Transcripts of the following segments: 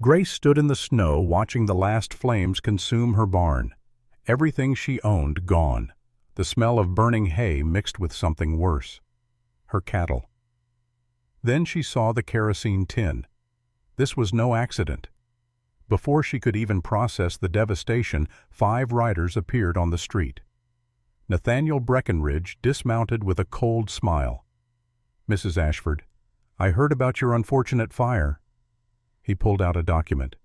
Grace stood in the snow watching the last flames consume her barn. Everything she owned gone. The smell of burning hay mixed with something worse. Her cattle. Then she saw the kerosene tin. This was no accident. Before she could even process the devastation, 5 riders appeared on the street. Nathaniel Breckenridge dismounted with a cold smile. "Mrs. Ashford, I heard about your unfortunate fire." He pulled out a document.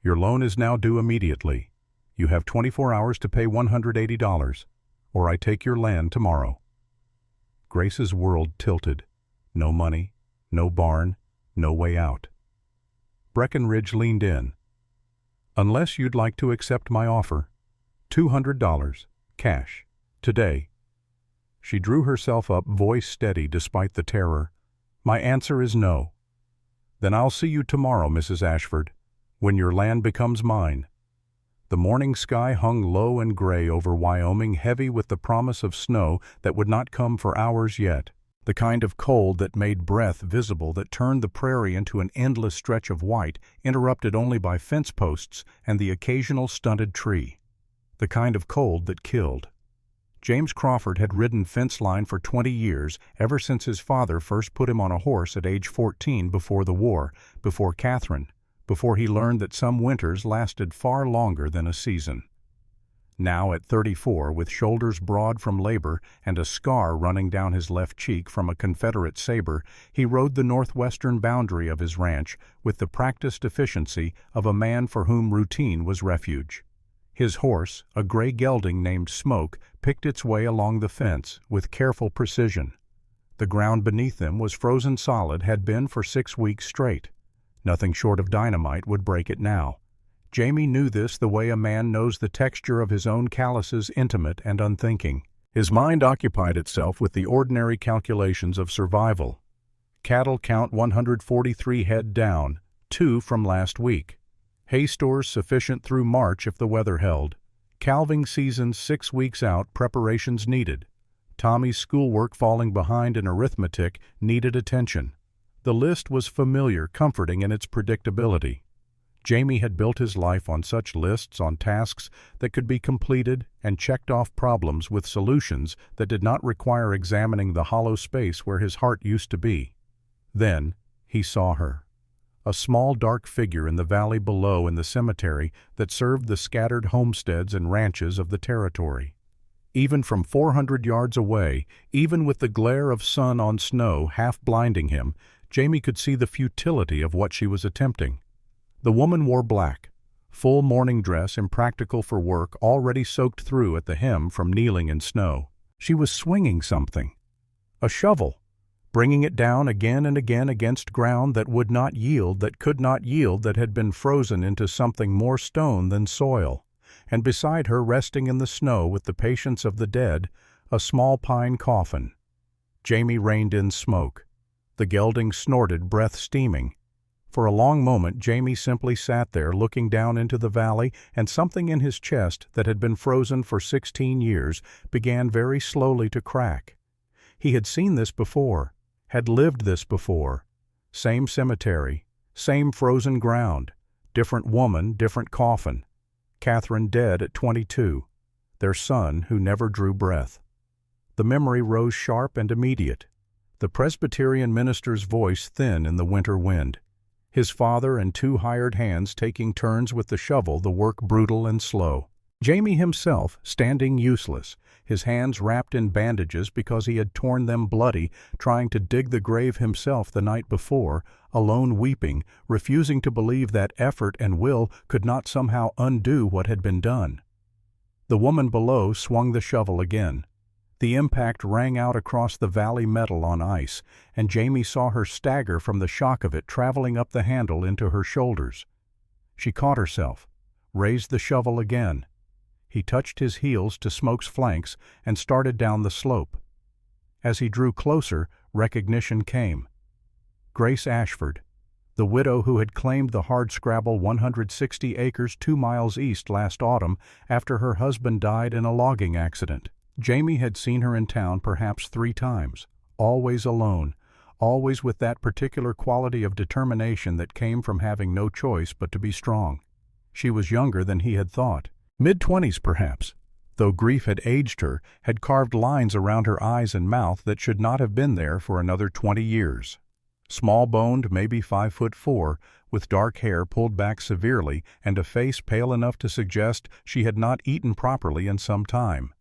"Your loan is now due immediately. You have 24 hours to pay $180, or I take your land tomorrow." Grace's world tilted. No money, no barn, no way out. Breckenridge leaned in. "Unless you'd like to accept my offer, $200, cash, today." She drew herself up, voice steady despite the terror. "My answer is no." "Then I'll see you tomorrow, Mrs. Ashford, when your land becomes mine." The morning sky hung low and gray over Wyoming, heavy with the promise of snow that would not come for hours yet. The kind of cold that made breath visible, that turned the prairie into an endless stretch of white, interrupted only by fence posts and the occasional stunted tree. The kind of cold that killed. James Crawford had ridden fence line for 20 years, ever since his father first put him on a horse at age 14 before the war, before Catherine, before he learned that some winters lasted far longer than a season. Now at 34, with shoulders broad from labor and a scar running down his left cheek from a Confederate saber, he rode the northwestern boundary of his ranch with the practiced efficiency of a man for whom routine was refuge. His horse, a gray gelding named Smoke, picked its way along the fence with careful precision. The ground beneath them was frozen solid, had been for 6 weeks straight. Nothing short of dynamite would break it now. Jamie knew this the way a man knows the texture of his own calluses, intimate and unthinking. His mind occupied itself with the ordinary calculations of survival. Cattle count 143 head down, 2 from last week. Hay stores sufficient through March if the weather held. Calving season 6 weeks out, preparations needed. Tommy's schoolwork falling behind in arithmetic needed attention. The list was familiar, comforting in its predictability. Jamie had built his life on such lists, on tasks that could be completed, and checked off problems with solutions that did not require examining the hollow space where his heart used to be. Then he saw her. A small dark figure in the valley below, in the cemetery that served the scattered homesteads and ranches of the territory. Even from 400 yards away, even with the glare of sun on snow half blinding him, Jamie could see the futility of what she was attempting. The woman wore black, full morning dress, impractical for work, already soaked through at the hem from kneeling in snow. She was swinging something. A shovel. Bringing it down again and again against ground that would not yield, that could not yield, that had been frozen into something more stone than soil. And beside her, resting in the snow with the patience of the dead, a small pine coffin. Jamie reined in Smoke. The gelding snorted, breath steaming. For a long moment Jamie simply sat there, looking down into the valley, and something in his chest that had been frozen for 16 years began very slowly to crack. He had seen this before, had lived this before. Same cemetery, same frozen ground, different woman, different coffin. Catherine dead at 22, their son who never drew breath. The memory rose sharp and immediate. The Presbyterian minister's voice thin in the winter wind. His father and 2 hired hands taking turns with the shovel, the work brutal and slow. Jamie himself standing useless, his hands wrapped in bandages because he had torn them bloody, trying to dig the grave himself the night before, alone weeping, refusing to believe that effort and will could not somehow undo what had been done. The woman below swung the shovel again. The impact rang out across the valley metal on ice, and Jamie saw her stagger from the shock of it traveling up the handle into her shoulders. She caught herself, raised the shovel again. He touched his heels to Smoke's flanks and started down the slope. As he drew closer, recognition came. Grace Ashford, the widow who had claimed the hardscrabble 160 acres 2 miles east last autumn after her husband died in a logging accident. Jamie had seen her in town perhaps 3 times, always alone, always with that particular quality of determination that came from having no choice but to be strong. She was younger than he had thought. Mid-20s perhaps, though grief had aged her, had carved lines around her eyes and mouth that should not have been there for another 20 years. Small-boned, maybe 5'4", with dark hair pulled back severely and a face pale enough to suggest she had not eaten properly in some time.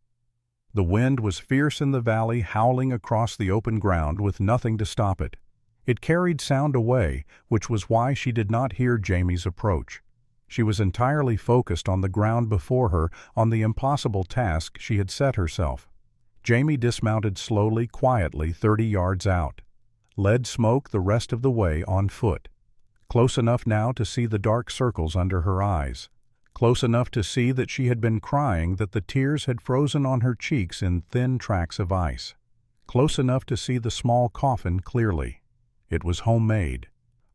The wind was fierce in the valley, howling across the open ground with nothing to stop it. It carried sound away, which was why she did not hear Jamie's approach. She was entirely focused on the ground before her, on the impossible task she had set herself. Jamie dismounted slowly, quietly, 30 yards out. Led Smoke the rest of the way on foot. Close enough now to see the dark circles under her eyes. Close enough to see that she had been crying, that the tears had frozen on her cheeks in thin tracks of ice. Close enough to see the small coffin clearly. It was homemade.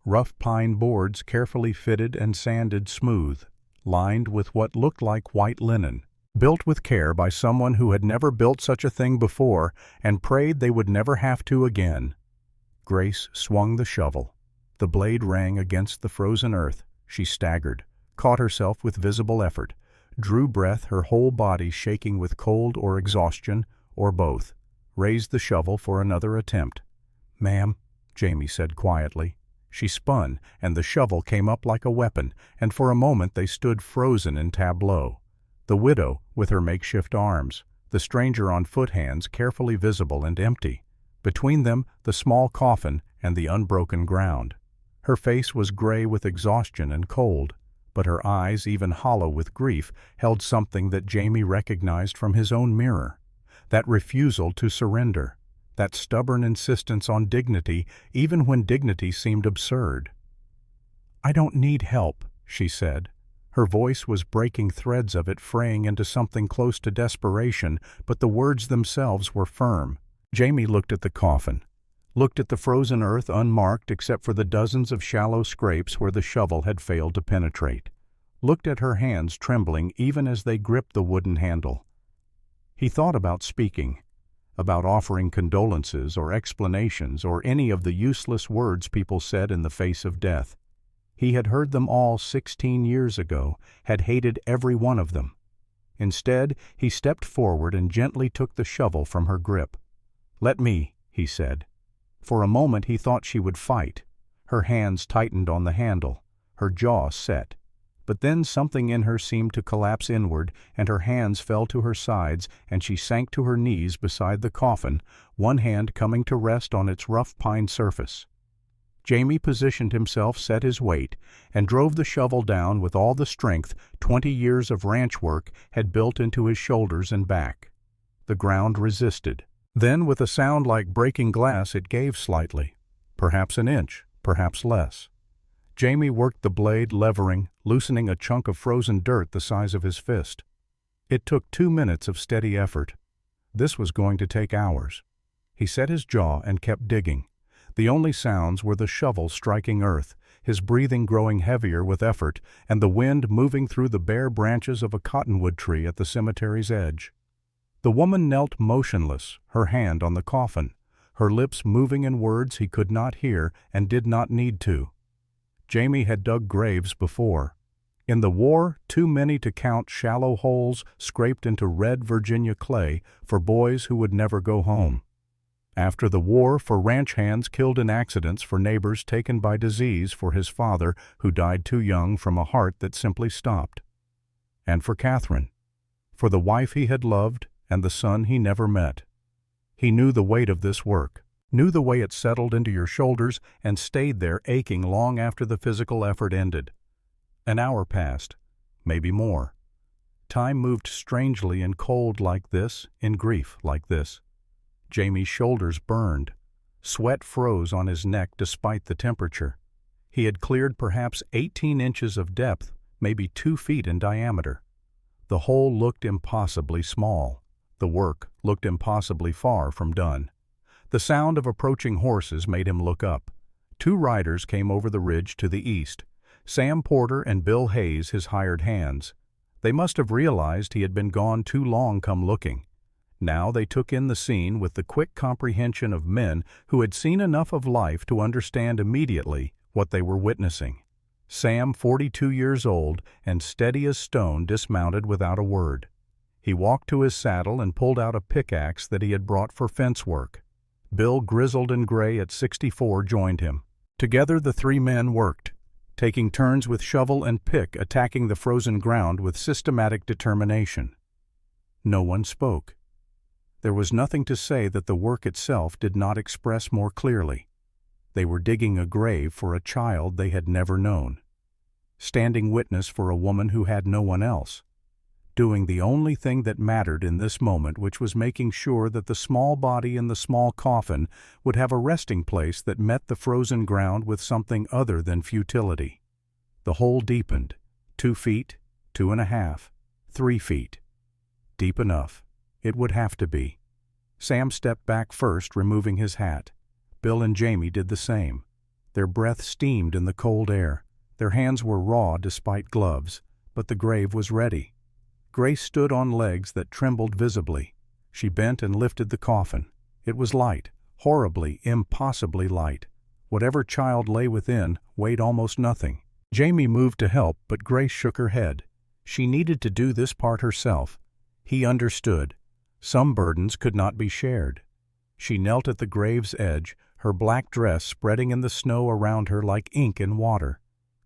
Rough pine boards carefully fitted and sanded smooth, lined with what looked like white linen, built with care by someone who had never built such a thing before and prayed they would never have to again. Grace swung the shovel. The blade rang against the frozen earth. She staggered, caught herself with visible effort, drew breath, her whole body shaking with cold or exhaustion, or both, raised the shovel for another attempt. "Ma'am," Jamie said quietly. She spun, and the shovel came up like a weapon, and for a moment they stood frozen in tableau. The widow, with her makeshift arms, the stranger on foot hands carefully visible and empty. Between them, the small coffin and the unbroken ground. Her face was gray with exhaustion and cold, but her eyes, even hollow with grief, held something that Jamie recognized from his own mirror. That refusal to surrender. That stubborn insistence on dignity, even when dignity seemed absurd. "I don't need help," she said. Her voice was breaking threads of it, fraying into something close to desperation, but the words themselves were firm. Jamie looked at the coffin, looked at the frozen earth unmarked except for the dozens of shallow scrapes where the shovel had failed to penetrate, looked at her hands trembling even as they gripped the wooden handle. He thought about speaking, about offering condolences or explanations or any of the useless words people said in the face of death. He had heard them all 16 years ago, had hated every one of them. Instead, he stepped forward and gently took the shovel from her grip. "Let me," he said. For a moment he thought she would fight. Her hands tightened on the handle, her jaw set. But then something in her seemed to collapse inward, and her hands fell to her sides, and she sank to her knees beside the coffin, one hand coming to rest on its rough pine surface. Jamie positioned himself, set his weight, and drove the shovel down with all the strength 20 years of ranch work had built into his shoulders and back. The ground resisted. Then, with a sound like breaking glass, it gave slightly, perhaps an inch, perhaps less. Jamie worked the blade, levering, loosening a chunk of frozen dirt the size of his fist. It took 2 minutes of steady effort. This was going to take hours. He set his jaw and kept digging. The only sounds were the shovel striking earth, his breathing growing heavier with effort, and the wind moving through the bare branches of a cottonwood tree at the cemetery's edge. The woman knelt motionless, her hand on the coffin, her lips moving in words he could not hear and did not need to. Jamie had dug graves before. In the war, too many to count, shallow holes scraped into red Virginia clay for boys who would never go home. After the war, for ranch hands killed in accidents, for neighbors taken by disease, for his father who died too young from a heart that simply stopped. And for Catherine, for the wife he had loved and the son he never met. He knew the weight of this work. Knew the way it settled into your shoulders and stayed there aching long after the physical effort ended. An hour passed, maybe more. Time moved strangely in cold like this, in grief like this. Jamie's shoulders burned. Sweat froze on his neck despite the temperature. He had cleared perhaps 18 inches of depth, maybe 2 feet in diameter. The hole looked impossibly small. The work looked impossibly far from done. The sound of approaching horses made him look up. 2 riders came over the ridge to the east. Sam Porter and Bill Hayes, his hired hands. They must have realized he had been gone too long come looking. Now they took in the scene with the quick comprehension of men who had seen enough of life to understand immediately what they were witnessing. Sam, 42 years old and steady as stone, dismounted without a word. He walked to his saddle and pulled out a pickaxe that he had brought for fence work. Bill, grizzled and gray at 64, joined him. Together the three men worked, taking turns with shovel and pick, attacking the frozen ground with systematic determination. No one spoke. There was nothing to say that the work itself did not express more clearly. They were digging a grave for a child they had never known, standing witness for a woman who had no one else, doing the only thing that mattered in this moment, which was making sure that the small body in the small coffin would have a resting place that met the frozen ground with something other than futility. The hole deepened, 2 feet, 2.5, 3 feet. Deep enough. It would have to be. Sam stepped back first, removing his hat. Bill and Jamie did the same. Their breath steamed in the cold air. Their hands were raw despite gloves, but the grave was ready. Grace stood on legs that trembled visibly. She bent and lifted the coffin. It was light, horribly, impossibly light. Whatever child lay within weighed almost nothing. Jamie moved to help, but Grace shook her head. She needed to do this part herself. He understood. Some burdens could not be shared. She knelt at the grave's edge, her black dress spreading in the snow around her like ink in water.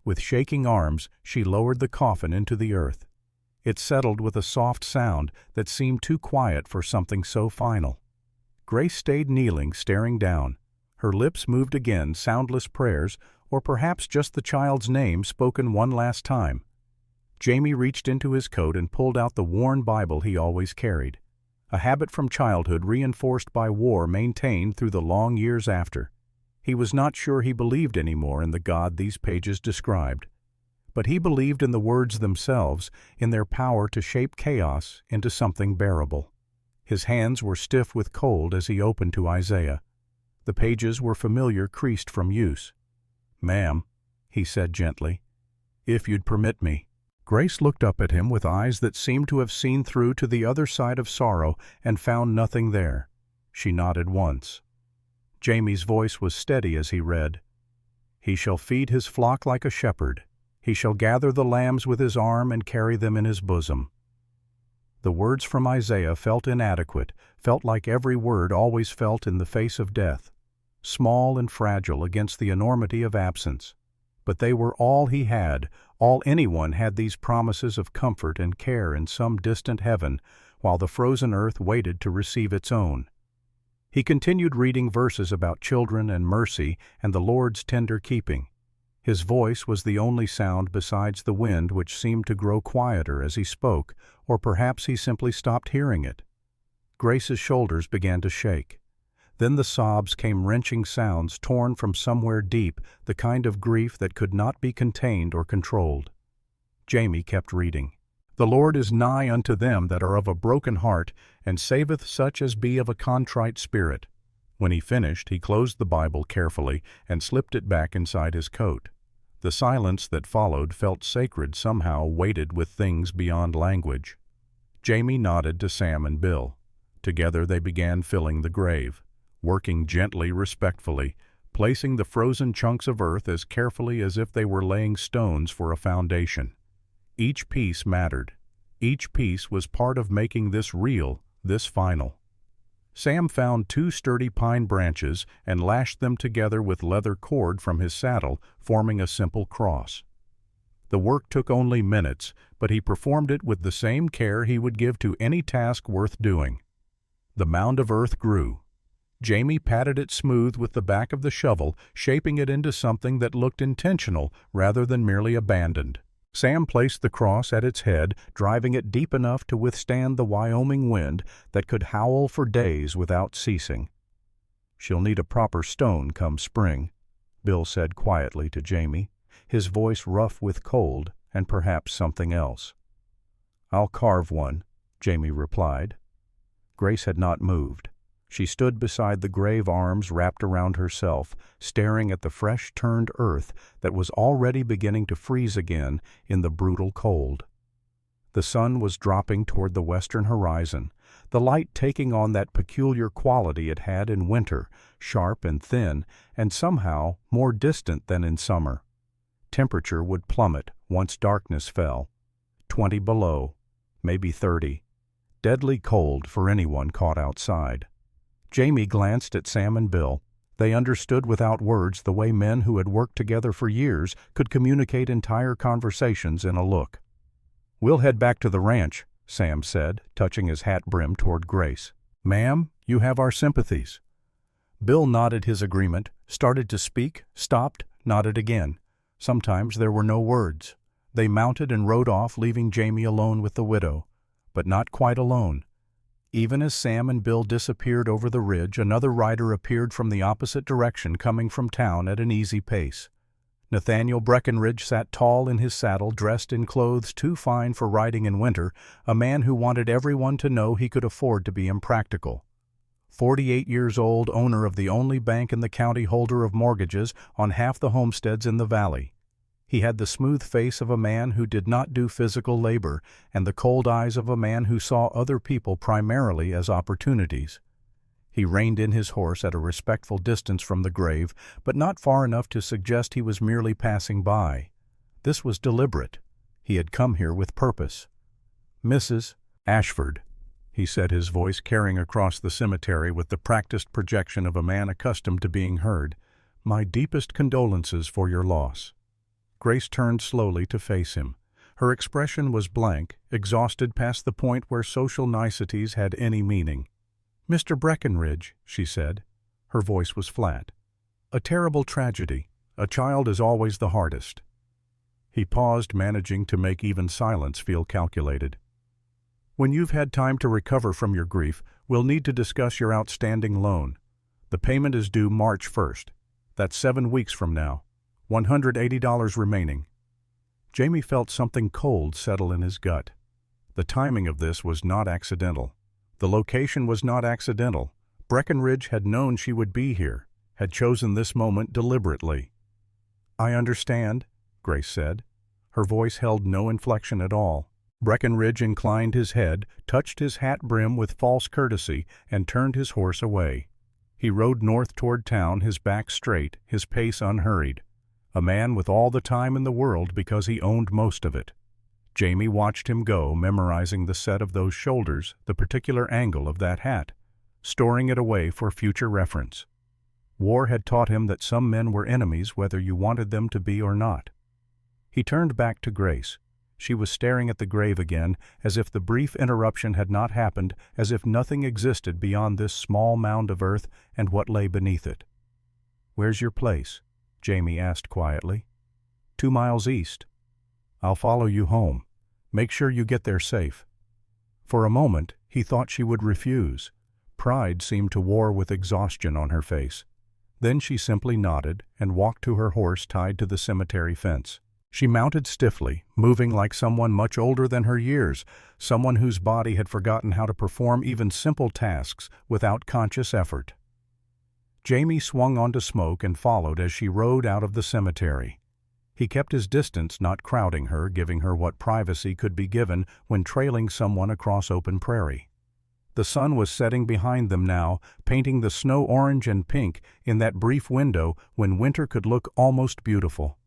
With shaking arms, she lowered the coffin into the earth. It settled with a soft sound that seemed too quiet for something so final. Grace stayed kneeling, staring down. Her lips moved again, soundless prayers, or perhaps just the child's name spoken one last time. Jamie reached into his coat and pulled out the worn Bible he always carried, a habit from childhood reinforced by war, maintained through the long years after. He was not sure he believed anymore in the God these pages described, but he believed in the words themselves, in their power to shape chaos into something bearable. His hands were stiff with cold as he opened to Isaiah. The pages were familiar, creased from use. "Ma'am," he said gently, "if you'd permit me." Grace looked up at him with eyes that seemed to have seen through to the other side of sorrow and found nothing there. She nodded once. Jamie's voice was steady as he read, "He shall feed his flock like a shepherd. He shall gather the lambs with his arm and carry them in his bosom." The words from Isaiah felt inadequate, felt like every word always felt in the face of death, small and fragile against the enormity of absence. But they were all he had, all anyone had, these promises of comfort and care in some distant heaven, while the frozen earth waited to receive its own. He continued reading verses about children and mercy and the Lord's tender keeping. His voice was the only sound besides the wind, which seemed to grow quieter as he spoke, or perhaps he simply stopped hearing it. Grace's shoulders began to shake. Then the sobs came, wrenching sounds torn from somewhere deep, the kind of grief that could not be contained or controlled. Jamie kept reading. "The Lord is nigh unto them that are of a broken heart, and saveth such as be of a contrite spirit." When he finished, he closed the Bible carefully and slipped it back inside his coat. The silence that followed felt sacred, somehow weighted with things beyond language. Jamie nodded to Sam and Bill. Together they began filling the grave, working gently, respectfully, placing the frozen chunks of earth as carefully as if they were laying stones for a foundation. Each piece mattered. Each piece was part of making this real, this final. Sam found 2 sturdy pine branches and lashed them together with leather cord from his saddle, forming a simple cross. The work took only minutes, but he performed it with the same care he would give to any task worth doing. The mound of earth grew. Jamie patted it smooth with the back of the shovel, shaping it into something that looked intentional rather than merely abandoned. Sam placed the cross at its head, driving it deep enough to withstand the Wyoming wind that could howl for days without ceasing. "She'll need a proper stone come spring," Bill said quietly to Jamie, his voice rough with cold and perhaps something else. "I'll carve one," Jamie replied. Grace had not moved. She stood beside the grave, arms wrapped around herself, staring at the fresh-turned earth that was already beginning to freeze again in the brutal cold. The sun was dropping toward the western horizon. the light taking on that peculiar quality it had in winter, sharp and thin, and somehow more distant than in summer. Temperature would plummet once darkness fell. 20 below, maybe 30. Deadly cold for anyone caught outside. Jamie glanced at Sam and Bill. They understood without words the way men who had worked together for years could communicate entire conversations in a look. "We'll head back to the ranch," Sam said, touching his hat brim toward Grace. "Ma'am, you have our sympathies." Bill nodded his agreement, started to speak, stopped, nodded again. Sometimes there were no words. They mounted and rode off, leaving Jamie alone with the widow. But not quite alone. Even as Sam and Bill disappeared over the ridge, another rider appeared from the opposite direction, coming from town at an easy pace. Nathaniel Breckenridge sat tall in his saddle, dressed in clothes too fine for riding in winter, a man who wanted everyone to know he could afford to be impractical. 48 years old, owner of the only bank in the county, holder of mortgages on half the homesteads in the valley. He had the smooth face of a man who did not do physical labor and the cold eyes of a man who saw other people primarily as opportunities. He reined in his horse at a respectful distance from the grave, but not far enough to suggest he was merely passing by. This was deliberate. He had come here with purpose. "Mrs. Ashford," he said, his voice carrying across the cemetery with the practiced projection of a man accustomed to being heard, "my deepest condolences for your loss." Grace turned slowly to face him. Her expression was blank, exhausted past the point where social niceties had any meaning. "Mr. Breckenridge," she said. Her voice was flat. "A terrible tragedy. A child is always the hardest." He paused, managing to make even silence feel calculated. "When you've had time to recover from your grief, we'll need to discuss your outstanding loan. The payment is due March 1st. That's 7 weeks from now. $180 remaining." Jamie felt something cold settle in his gut. The timing of this was not accidental. The location was not accidental. Breckenridge had known she would be here, had chosen this moment deliberately. "I understand," Grace said. Her voice held no inflection at all. Breckenridge inclined his head, touched his hat brim with false courtesy, and turned his horse away. He rode north toward town, his back straight, his pace unhurried. A man with all the time in the world because he owned most of it. Jamie watched him go, memorizing the set of those shoulders, the particular angle of that hat, storing it away for future reference. War had taught him that some men were enemies whether you wanted them to be or not. He turned back to Grace. She was staring at the grave again, as if the brief interruption had not happened, as if nothing existed beyond this small mound of earth and what lay beneath it. "Where's your place?" Jamie asked quietly. 2 miles east. I'll follow you home. Make sure you get there safe." For a moment, he thought she would refuse. Pride seemed to war with exhaustion on her face. Then she simply nodded and walked to her horse tied to the cemetery fence. She mounted stiffly, moving like someone much older than her years, someone whose body had forgotten how to perform even simple tasks without conscious effort. Jamie swung onto Smoke and followed as she rode out of the cemetery. He kept his distance, not crowding her, giving her what privacy could be given when trailing someone across open prairie. The sun was setting behind them now, painting the snow orange and pink in that brief window when winter could look almost beautiful.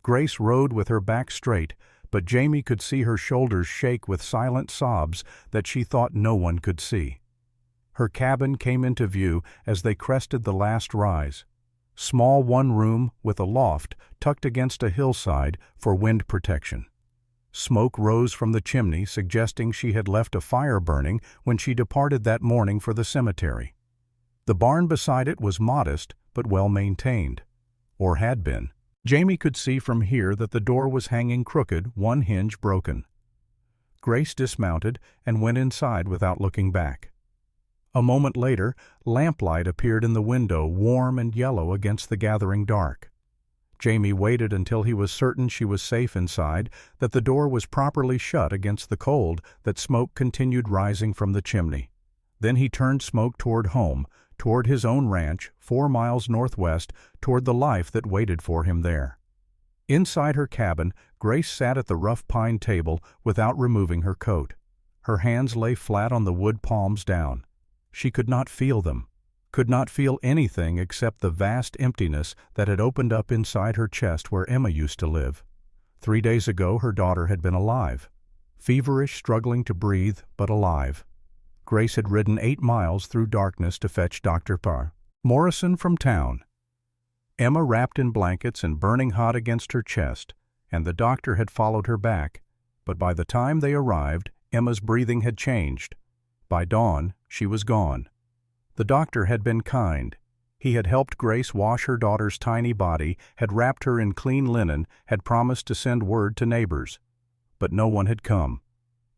Grace rode with her back straight, but Jamie could see her shoulders shake with silent sobs that she thought no one could see. Her cabin came into view as they crested the last rise. Small one room with a loft tucked against a hillside for wind protection. Smoke rose from the chimney, suggesting she had left a fire burning when she departed that morning for the cemetery. The barn beside it was modest but well maintained, or had been. Jamie could see from here that the door was hanging crooked, one hinge broken. Grace dismounted and went inside without looking back. A moment later, lamplight appeared in the window, warm and yellow against the gathering dark. Jamie waited until he was certain she was safe inside, that the door was properly shut against the cold, that smoke continued rising from the chimney. Then he turned Smoke toward home, toward his own ranch, 4 miles northwest, toward the life that waited for him there. Inside her cabin, Grace sat at the rough pine table without removing her coat. Her hands lay flat on the wood, palms down. She could not feel them, could not feel anything except the vast emptiness that had opened up inside her chest where Emma used to live. 3 days ago her daughter had been alive, feverish, struggling to breathe, but alive. Grace had ridden 8 miles through darkness to fetch Dr. Morrison from town. Emma wrapped in blankets and burning hot against her chest, and the doctor had followed her back, but by the time they arrived, Emma's breathing had changed. By dawn, she was gone. The doctor had been kind. He had helped Grace wash her daughter's tiny body, had wrapped her in clean linen, had promised to send word to neighbors. But no one had come.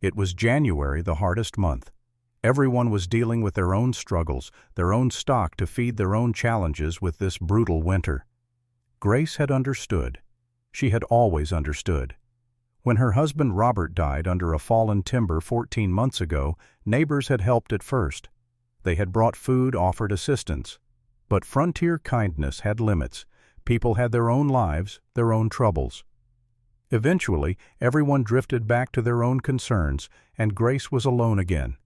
It was January, the hardest month. Everyone was dealing with their own struggles, their own stock to feed their own challenges with this brutal winter. Grace had understood. She had always understood. When her husband Robert died under a fallen timber 14 months ago, neighbors had helped at first. They had brought food, offered assistance. But frontier kindness had limits. People had their own lives, their own troubles. Eventually, everyone drifted back to their own concerns, and Grace was alone again.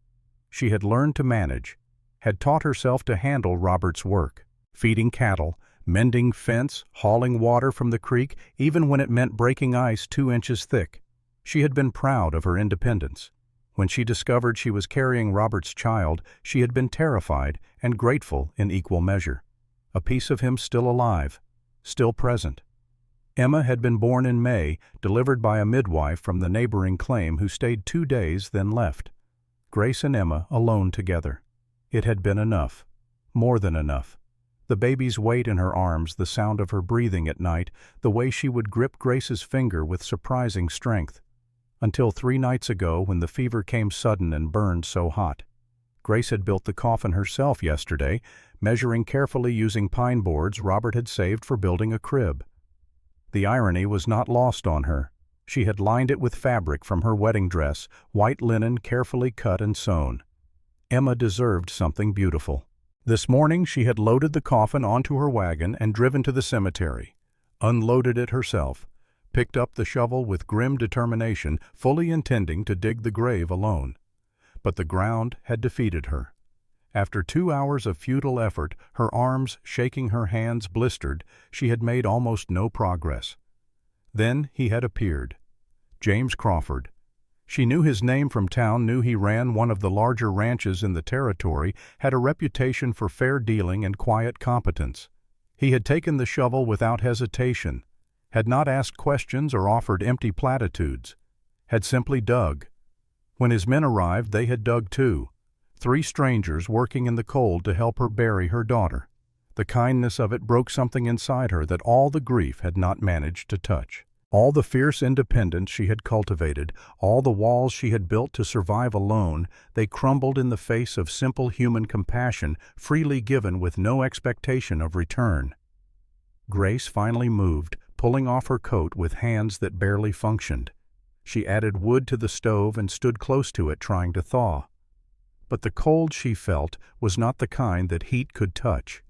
She had learned to manage, had taught herself to handle Robert's work, feeding cattle, mending fence, hauling water from the creek, even when it meant breaking ice 2 inches thick. She had been proud of her independence. When she discovered she was carrying Robert's child, she had been terrified and grateful in equal measure. A piece of him still alive, still present. Emma had been born in May, delivered by a midwife from the neighboring claim who stayed 2 days, then left. Grace and Emma alone together. It had been enough. More than enough. The baby's weight in her arms, the sound of her breathing at night, the way she would grip Grace's finger with surprising strength. Until 3 nights ago when the fever came sudden and burned so hot. Grace had built the coffin herself yesterday, measuring carefully using pine boards Robert had saved for building a crib. The irony was not lost on her. She had lined it with fabric from her wedding dress, white linen carefully cut and sewn. Emma deserved something beautiful. This morning she had loaded the coffin onto her wagon and driven to the cemetery, unloaded it herself, picked up the shovel with grim determination, fully intending to dig the grave alone. But the ground had defeated her. After 2 hours of futile effort, her arms shaking, her hands blistered, she had made almost no progress. Then he had appeared. James Crawford. She knew his name from town, knew he ran one of the larger ranches in the territory, had a reputation for fair dealing and quiet competence. He had taken the shovel without hesitation, had not asked questions or offered empty platitudes, had simply dug. When his men arrived, they had dug too. 3 strangers working in the cold to help her bury her daughter. The kindness of it broke something inside her that all the grief had not managed to touch. All the fierce independence she had cultivated, all the walls she had built to survive alone, they crumbled in the face of simple human compassion, freely given with no expectation of return. Grace finally moved, pulling off her coat with hands that barely functioned. She added wood to the stove and stood close to it, trying to thaw. But the cold she felt was not the kind that heat could touch.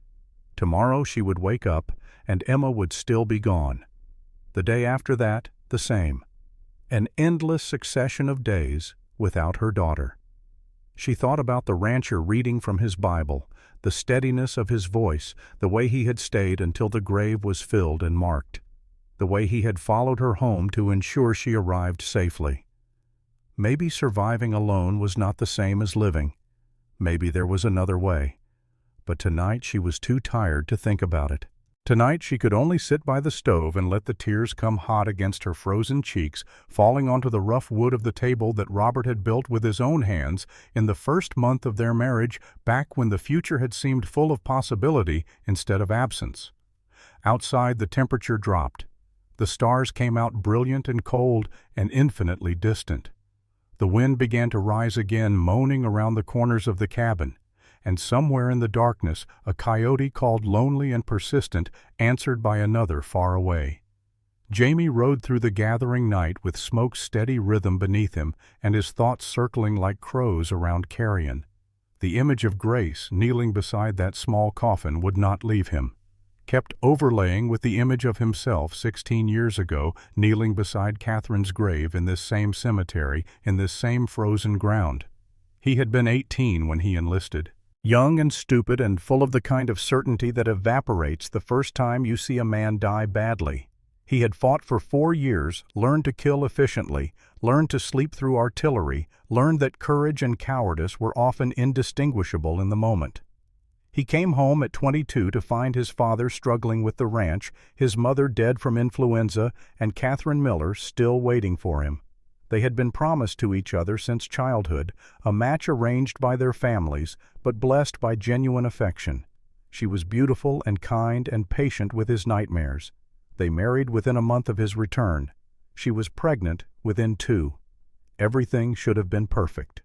Tomorrow she would wake up, and Emma would still be gone. The day after that, the same. An endless succession of days without her daughter. She thought about the rancher reading from his Bible, the steadiness of his voice, the way he had stayed until the grave was filled and marked, the way he had followed her home to ensure she arrived safely. Maybe surviving alone was not the same as living. Maybe there was another way. But tonight she was too tired to think about it. Tonight she could only sit by the stove and let the tears come hot against her frozen cheeks, falling onto the rough wood of the table that Robert had built with his own hands in the first month of their marriage, back when the future had seemed full of possibility instead of absence. Outside the temperature dropped. The stars came out brilliant and cold and infinitely distant. The wind began to rise again, moaning around the corners of the cabin. And somewhere in the darkness a coyote called lonely and persistent, answered by another far away. Jamie rode through the gathering night with smoke's steady rhythm beneath him and his thoughts circling like crows around carrion. The image of Grace kneeling beside that small coffin would not leave him. kept overlaying with the image of himself 16 years ago, kneeling beside Catherine's grave in this same cemetery, in this same frozen ground. He had been 18 when he enlisted. Young and stupid and full of the kind of certainty that evaporates the first time you see a man die badly. He had fought for 4 years, learned to kill efficiently, learned to sleep through artillery, learned that courage and cowardice were often indistinguishable in the moment. He came home at 22 to find his father struggling with the ranch, his mother dead from influenza, and Catherine Miller still waiting for him. They had been promised to each other since childhood, a match arranged by their families, but blessed by genuine affection. She was beautiful and kind and patient with his nightmares. They married within a month of his return. She was pregnant within 2. Everything should have been perfect.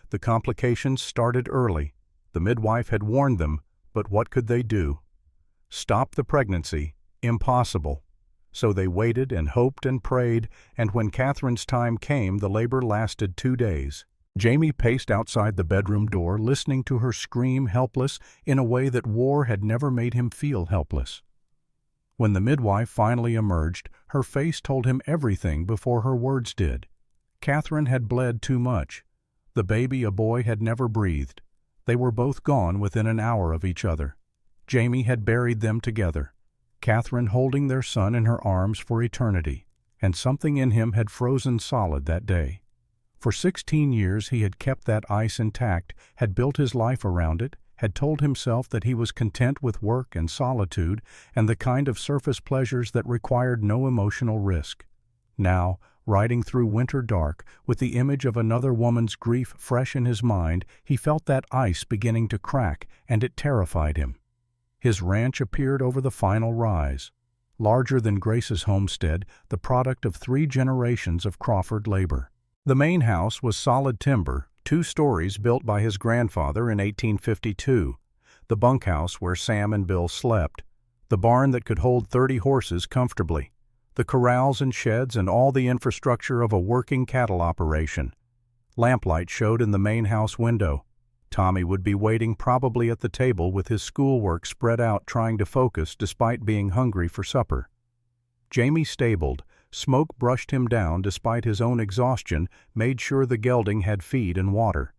The complications started early. The midwife had warned them, but what could they do? Stop the pregnancy? Impossible. So they waited and hoped and prayed, and when Catherine's time came, the labor lasted 2 days. Jamie paced outside the bedroom door, listening to her scream, helpless, in a way that war had never made him feel helpless. When the midwife finally emerged, her face told him everything before her words did. Catherine had bled too much. The baby, a boy, had never breathed. They were both gone within an hour of each other. Jamie had buried them together, Catherine holding their son in her arms for eternity, and something in him had frozen solid that day. For 16 years he had kept that ice intact, had built his life around it, had told himself that he was content with work and solitude and the kind of surface pleasures that required no emotional risk. Now, riding through winter dark, with the image of another woman's grief fresh in his mind, he felt that ice beginning to crack, and it terrified him. His ranch appeared over the final rise. Larger than Grace's homestead, the product of 3 generations of Crawford labor. The main house was solid timber, 2 stories built by his grandfather in 1852. The bunkhouse where Sam and Bill slept. The barn that could hold 30 horses comfortably. The corrals and sheds and all the infrastructure of a working cattle operation. Lamplight showed in the main house window. Tommy would be waiting probably at the table with his schoolwork spread out trying to focus despite being hungry for supper. Jamie stabled. Smoke brushed him down despite his own exhaustion, made sure the gelding had feed and water.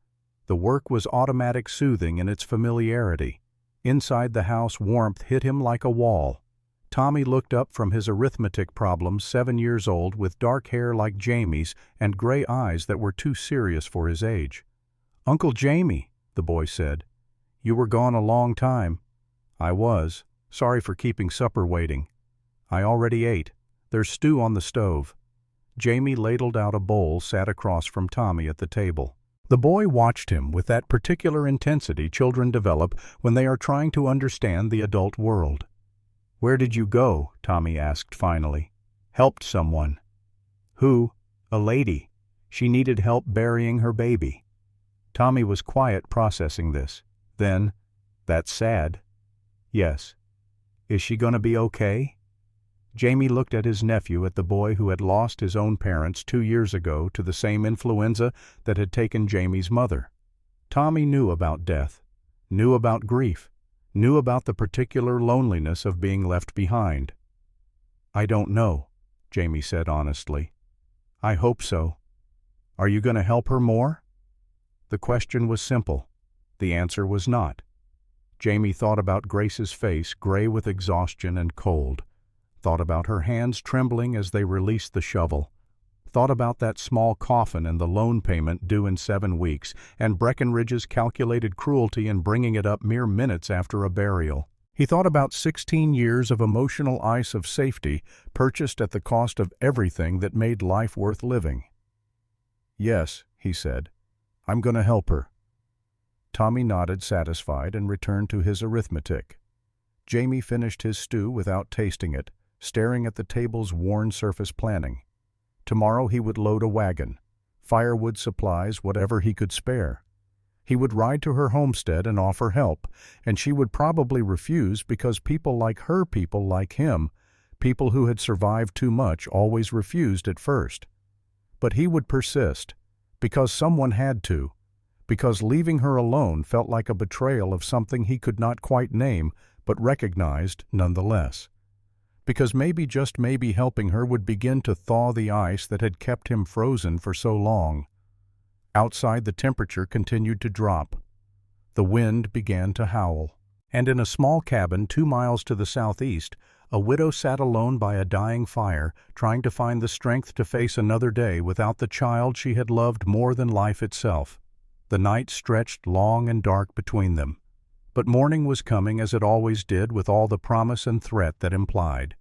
The work was automatic soothing in its familiarity. Inside the house warmth hit him like a wall. Tommy looked up from his arithmetic problems, 7 years old, with dark hair like Jamie's and gray eyes that were too serious for his age. "Uncle Jamie," the boy said. "You were gone a long time." "I was. Sorry for keeping supper waiting." "I already ate. There's stew on the stove." Jamie ladled out a bowl, sat across from Tommy at the table. The boy watched him with that particular intensity children develop when they are trying to understand the adult world. "Where did you go?" Tommy asked finally. "Helped someone." "Who?" "A lady. She needed help burying her baby." Tommy was quiet, processing this. Then, "That's sad." "Yes." "Is she gonna be okay?" Jamie looked at his nephew, at the boy who had lost his own parents 2 years ago to the same influenza that had taken Jamie's mother. Tommy knew about death, knew about grief, knew about the particular loneliness of being left behind. "I don't know," Jamie said honestly. "I hope so." "Are you going to help her more?" The question was simple. The answer was not. Jamie thought about Grace's face, gray with exhaustion and cold. Thought about her hands trembling as they released the shovel. Thought about that small coffin and the loan payment due in 7 weeks, and Breckenridge's calculated cruelty in bringing it up mere minutes after a burial. He thought about 16 years of emotional ice of safety purchased at the cost of everything that made life worth living. "Yes," he said. "I'm going to help her." Tommy nodded, satisfied, and returned to his arithmetic. Jamie finished his stew without tasting it, staring at the table's worn surface planning. Tomorrow he would load a wagon, firewood, supplies, whatever he could spare. He would ride to her homestead and offer help, and she would probably refuse because people like her, people like him, people who had survived too much, always refused at first. But he would persist, because someone had to, because leaving her alone felt like a betrayal of something he could not quite name, but recognized nonetheless. Because maybe, just maybe, helping her would begin to thaw the ice that had kept him frozen for so long. Outside, the temperature continued to drop. The wind began to howl. And in a small cabin 2 miles to the southeast, a widow sat alone by a dying fire, trying to find the strength to face another day without the child she had loved more than life itself. The night stretched long and dark between them. But morning was coming, as it always did, with all the promise and threat that implied.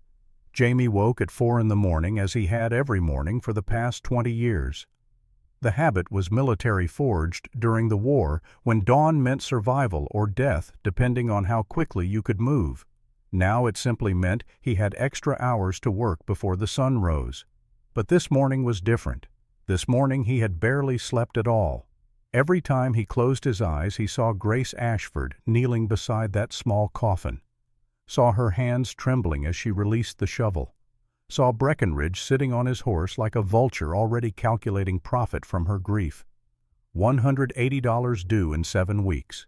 Jamie woke at 4 in the morning, as he had every morning for the past 20 years. The habit was military forged during the war, when dawn meant survival or death depending on how quickly you could move. Now it simply meant he had extra hours to work before the sun rose. But this morning was different. This morning he had barely slept at all. Every time he closed his eyes, he saw Grace Ashford kneeling beside that small coffin, saw her hands trembling as she released the shovel, saw Breckenridge sitting on his horse like a vulture already calculating profit from her grief. $180 due in 7 weeks.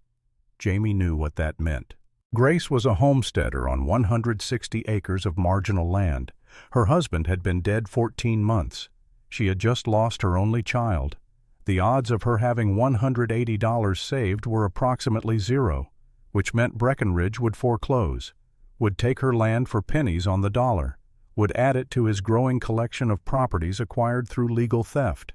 Jamie knew what that meant. Grace was a homesteader on 160 acres of marginal land. Her husband had been dead 14 months. She had just lost her only child. The odds of her having $180 saved were approximately 0, which meant Breckenridge would foreclose, would take her land for pennies on the dollar, would add it to his growing collection of properties acquired through legal theft.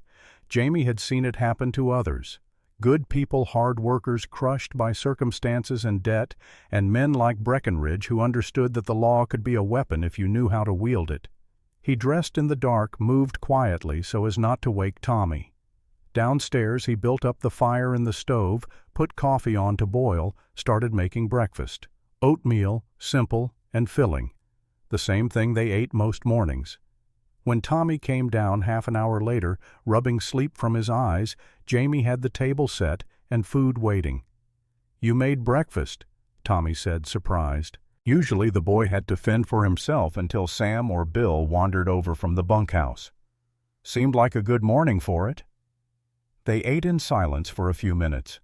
Jamie had seen it happen to others. Good people, hard workers crushed by circumstances and debt, and men like Breckenridge who understood that the law could be a weapon if you knew how to wield it. He dressed in the dark, moved quietly so as not to wake Tommy. Downstairs he built up the fire in the stove, put coffee on to boil, started making breakfast. Oatmeal, simple and filling. The same thing they ate most mornings. When Tommy came down half an hour later, rubbing sleep from his eyes, Jamie had the table set and food waiting. "You made breakfast," Tommy said, surprised. Usually the boy had to fend for himself until Sam or Bill wandered over from the bunkhouse. "Seemed like a good morning for it." They ate in silence for a few minutes.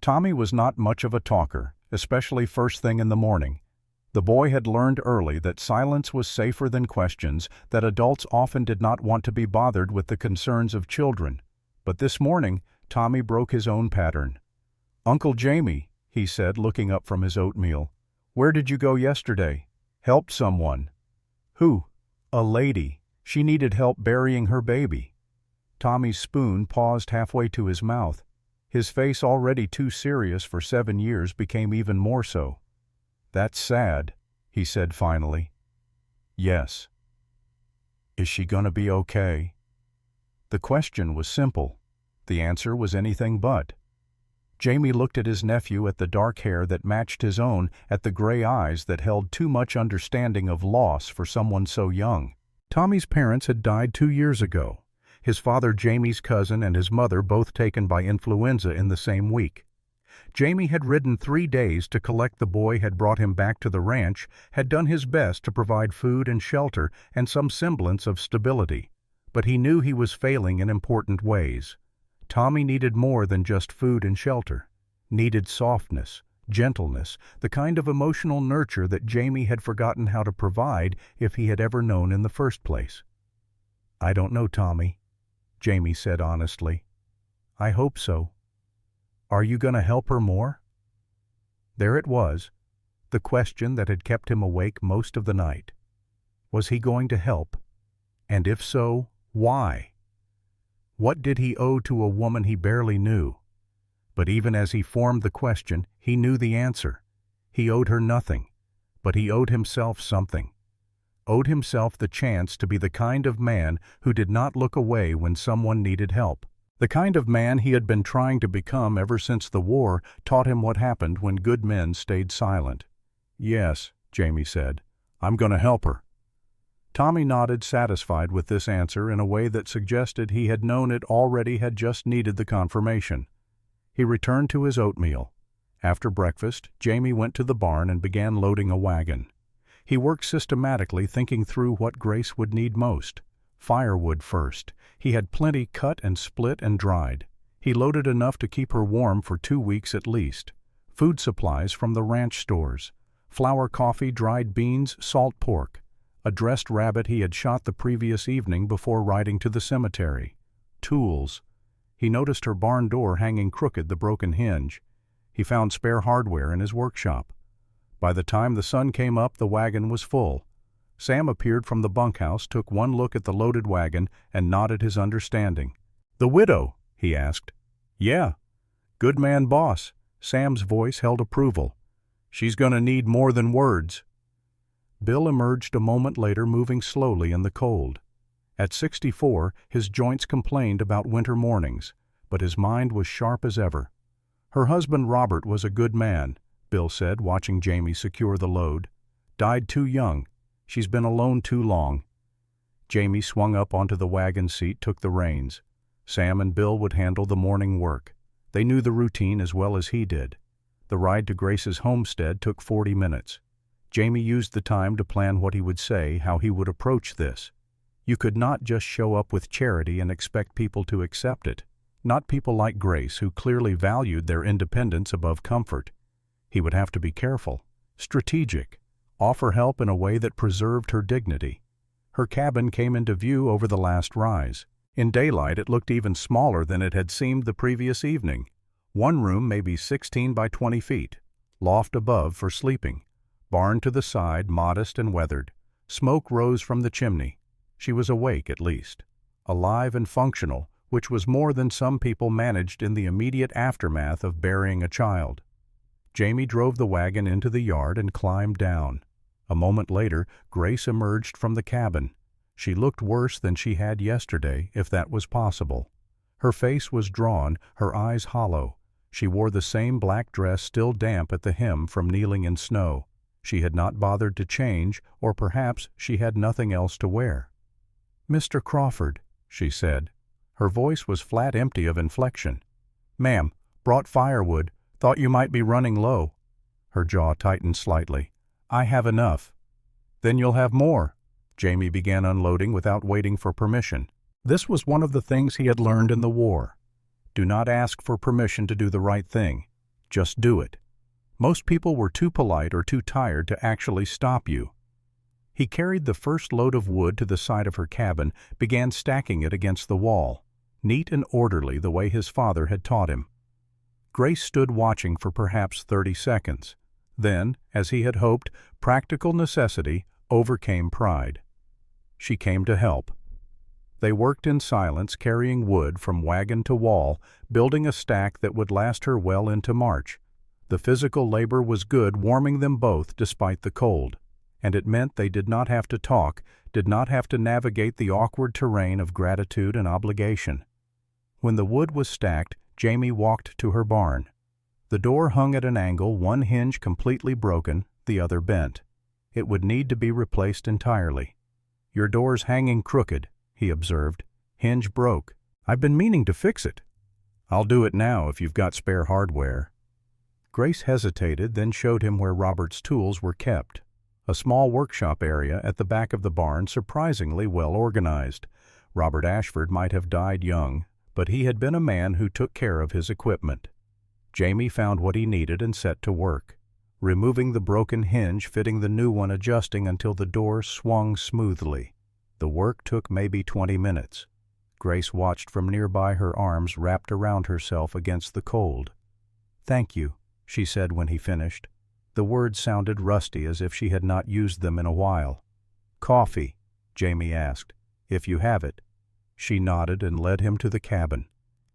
Tommy was not much of a talker, especially first thing in the morning. The boy had learned early that silence was safer than questions, that adults often did not want to be bothered with the concerns of children. But this morning, Tommy broke his own pattern. "Uncle Jamie," he said, looking up from his oatmeal, "where did you go yesterday?" "Helped someone." "Who?" "A lady. She needed help burying her baby." Tommy's spoon paused halfway to his mouth. His face, already too serious for 7 years, became even more so. "That's sad," he said finally. "Yes." "Is she gonna be okay?" The question was simple. The answer was anything but. Jamie looked at his nephew, at the dark hair that matched his own, at the gray eyes that held too much understanding of loss for someone so young. Tommy's parents had died 2 years ago. His father, Jamie's cousin, and his mother both taken by influenza in the same week. Jamie had ridden 3 days to collect the boy, had brought him back to the ranch, had done his best to provide food and shelter and some semblance of stability. But he knew he was failing in important ways. Tommy needed more than just food and shelter. Needed softness, gentleness, the kind of emotional nurture that Jamie had forgotten how to provide if he had ever known in the first place. "I don't know, Tommy," Jamie said honestly. "I hope so." "Are you going to help her more?" There it was, the question that had kept him awake most of the night. Was he going to help? And if so, why? What did he owe to a woman he barely knew? But even as he formed the question, he knew the answer. He owed her nothing, but he owed himself something. Owed himself the chance to be the kind of man who did not look away when someone needed help. The kind of man he had been trying to become ever since the war taught him what happened when good men stayed silent. "Yes," Jamie said, "I'm going to help her." Tommy nodded, satisfied with this answer in a way that suggested he had known it already, had just needed the confirmation. He returned to his oatmeal. After breakfast, Jamie went to the barn and began loading a wagon. He worked systematically, thinking through what Grace would need most. Firewood first. He had plenty cut and split and dried. He loaded enough to keep her warm for 2 weeks at least. Food supplies from the ranch stores. Flour coffee, dried beans, salt pork. A dressed rabbit he had shot the previous evening before riding to the cemetery. Tools. He noticed her barn door hanging crooked, the broken hinge. He found spare hardware in his workshop. By the time the sun came up, the wagon was full. Sam appeared from the bunkhouse, took one look at the loaded wagon, and nodded his understanding. "The widow?" he asked. "Yeah." "Good man, boss." Sam's voice held approval. "She's gonna need more than words." Bill emerged a moment later, moving slowly in the cold. At 64, his joints complained about winter mornings, but his mind was sharp as ever. "Her husband Robert was a good man," Bill said, watching Jamie secure the load. "Died too young. She's been alone too long." Jamie swung up onto the wagon seat, took the reins. Sam and Bill would handle the morning work. They knew the routine as well as he did. The ride to Grace's homestead took 40 minutes. Jamie used the time to plan what he would say, how he would approach this. You could not just show up with charity and expect people to accept it. Not people like Grace, who clearly valued their independence above comfort. He would have to be careful, strategic, offer help in a way that preserved her dignity. Her cabin came into view over the last rise. In daylight, it looked even smaller than it had seemed the previous evening. One room maybe 16 by 20 feet, loft above for sleeping, barn to the side, modest and weathered. Smoke rose from the chimney. She was awake at least, alive and functional, which was more than some people managed in the immediate aftermath of burying a child. Jamie drove the wagon into the yard and climbed down. A moment later, Grace emerged from the cabin. She looked worse than she had yesterday, if that was possible. Her face was drawn, her eyes hollow. She wore the same black dress, still damp at the hem from kneeling in snow. She had not bothered to change, or perhaps she had nothing else to wear. "Mr. Crawford," she said. Her voice was flat, empty of inflection. "Ma'am, brought firewood. Thought you might be running low." Her jaw tightened slightly. "I have enough." "Then you'll have more." Jamie began unloading without waiting for permission. This was one of the things he had learned in the war. Do not ask for permission to do the right thing. Just do it. Most people were too polite or too tired to actually stop you. He carried the first load of wood to the side of her cabin, began stacking it against the wall, neat and orderly the way his father had taught him. Grace stood watching for perhaps 30 seconds. Then, as he had hoped, practical necessity overcame pride. She came to help. They worked in silence, carrying wood from wagon to wall, building a stack that would last her well into March. The physical labor was good, warming them both despite the cold. And it meant they did not have to talk, did not have to navigate the awkward terrain of gratitude and obligation. When the wood was stacked, Jamie walked to her barn. The door hung at an angle, one hinge completely broken, the other bent. It would need to be replaced entirely. "Your door's hanging crooked," he observed. "Hinge broke. I've been meaning to fix it." "I'll do it now if you've got spare hardware." Grace hesitated, then showed him where Robert's tools were kept. A small workshop area at the back of the barn, surprisingly well organized. Robert Ashford might have died young, but he had been a man who took care of his equipment. Jamie found what he needed and set to work, removing the broken hinge, fitting the new one, adjusting until the door swung smoothly. The work took maybe 20 minutes. Grace watched from nearby, her arms wrapped around herself against the cold. "Thank you," she said when he finished. The words sounded rusty, as if she had not used them in a while. "Coffee?" Jamie asked. "If you have it." She nodded and led him to the cabin.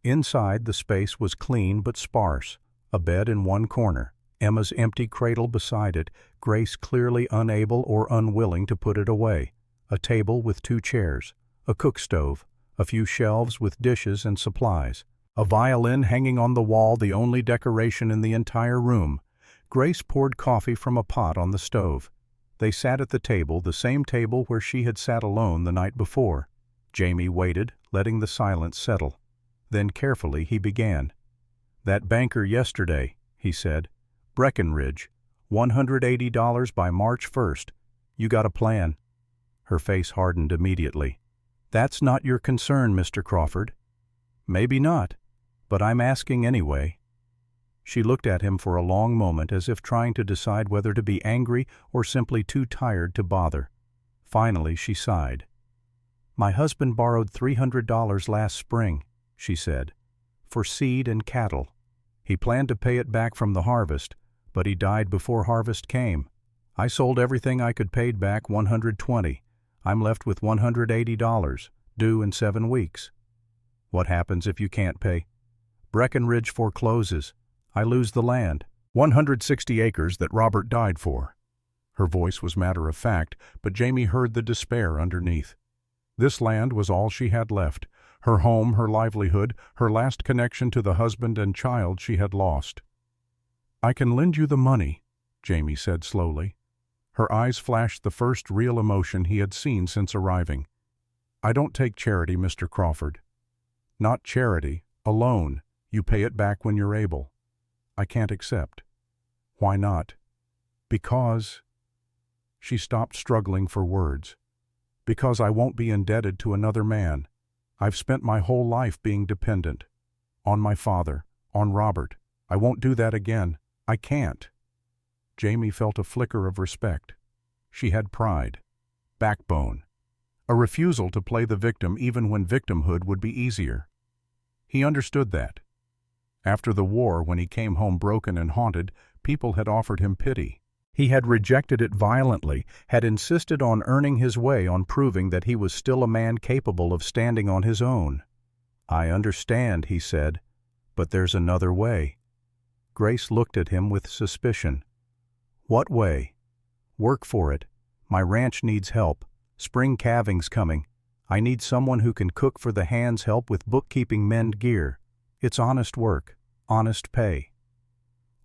Inside, the space was clean but sparse. A bed in one corner, Emma's empty cradle beside it, Grace clearly unable or unwilling to put it away. A table with 2 chairs, a cook stove, a few shelves with dishes and supplies. A violin hanging on the wall, the only decoration in the entire room. Grace poured coffee from a pot on the stove. They sat at the table, the same table where she had sat alone the night before. Jamie waited, letting the silence settle. Then carefully he began. "That banker yesterday," he said. "Breckenridge. $180 by March 1st. You got a plan?" Her face hardened immediately. "That's not your concern, Mr. Crawford." "Maybe not, but I'm asking anyway." She looked at him for a long moment as if trying to decide whether to be angry or simply too tired to bother. Finally, she sighed. "My husband borrowed $300 last spring," she said, "for seed and cattle. He planned to pay it back from the harvest, but he died before harvest came. I sold everything I could, paid back $120. I'm left with $180, due in 7 weeks. What happens if you can't pay? Breckenridge forecloses. I lose the land, 160 acres that Robert died for." Her voice was matter of fact, but Jamie heard the despair underneath. This land was all she had left, her home, her livelihood, her last connection to the husband and child she had lost. "I can lend you the money," Jamie said slowly. Her eyes flashed the first real emotion he had seen since arriving. "I don't take charity, Mr. Crawford." "Not charity, a loan. You pay it back when you're able." "I can't accept." "Why not?" "Because—" She stopped, struggling for words. "Because I won't be indebted to another man. I've spent my whole life being dependent. On my father, on Robert. I won't do that again. I can't." Jamie felt a flicker of respect. She had pride, backbone, a refusal to play the victim even when victimhood would be easier. He understood that. After the war, when he came home broken and haunted, people had offered him pity. He had rejected it violently, had insisted on earning his way, on proving that he was still a man capable of standing on his own. "I understand," he said, "but there's another way." Grace looked at him with suspicion. "What way?" "Work for it. My ranch needs help. Spring calving's coming. I need someone who can cook for the hands, help with bookkeeping, mend gear. It's honest work, honest pay."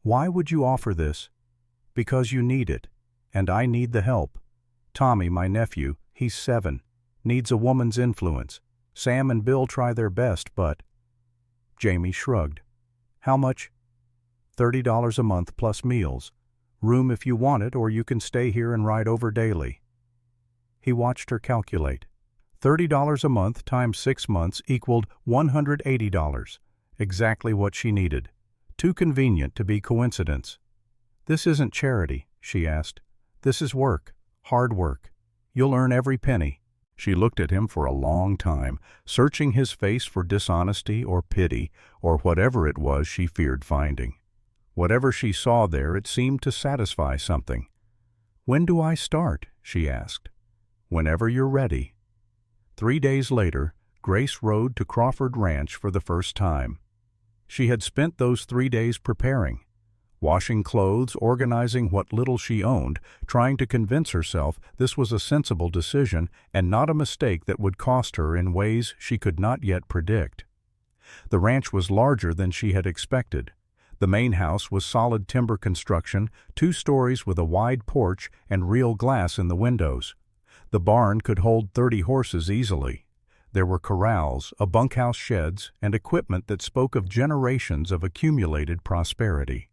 "Why would you offer this?" "Because you need it, and I need the help. Tommy, my nephew, he's 7, needs a woman's influence. Sam and Bill try their best, but—" Jamie shrugged. "How much?" $30 a month plus meals. Room if you want it, or you can stay here and ride over daily." He watched her calculate. $30 a month times 6 months equaled $180, exactly what she needed. Too convenient to be coincidence. "This isn't charity," she asked. "This is work, hard work. You'll earn every penny." She looked at him for a long time, searching his face for dishonesty or pity or whatever it was she feared finding. Whatever she saw there, it seemed to satisfy something. "When do I start?" she asked. "Whenever you're ready." 3 days later, Grace rode to Crawford Ranch for the first time. She had spent those 3 days preparing, washing clothes, organizing what little she owned, trying to convince herself this was a sensible decision and not a mistake that would cost her in ways she could not yet predict. The ranch was larger than she had expected. The main house was solid timber construction, 2 stories with a wide porch and real glass in the windows. The barn could hold 30 horses easily. There were corrals, a bunkhouse, sheds, and equipment that spoke of generations of accumulated prosperity.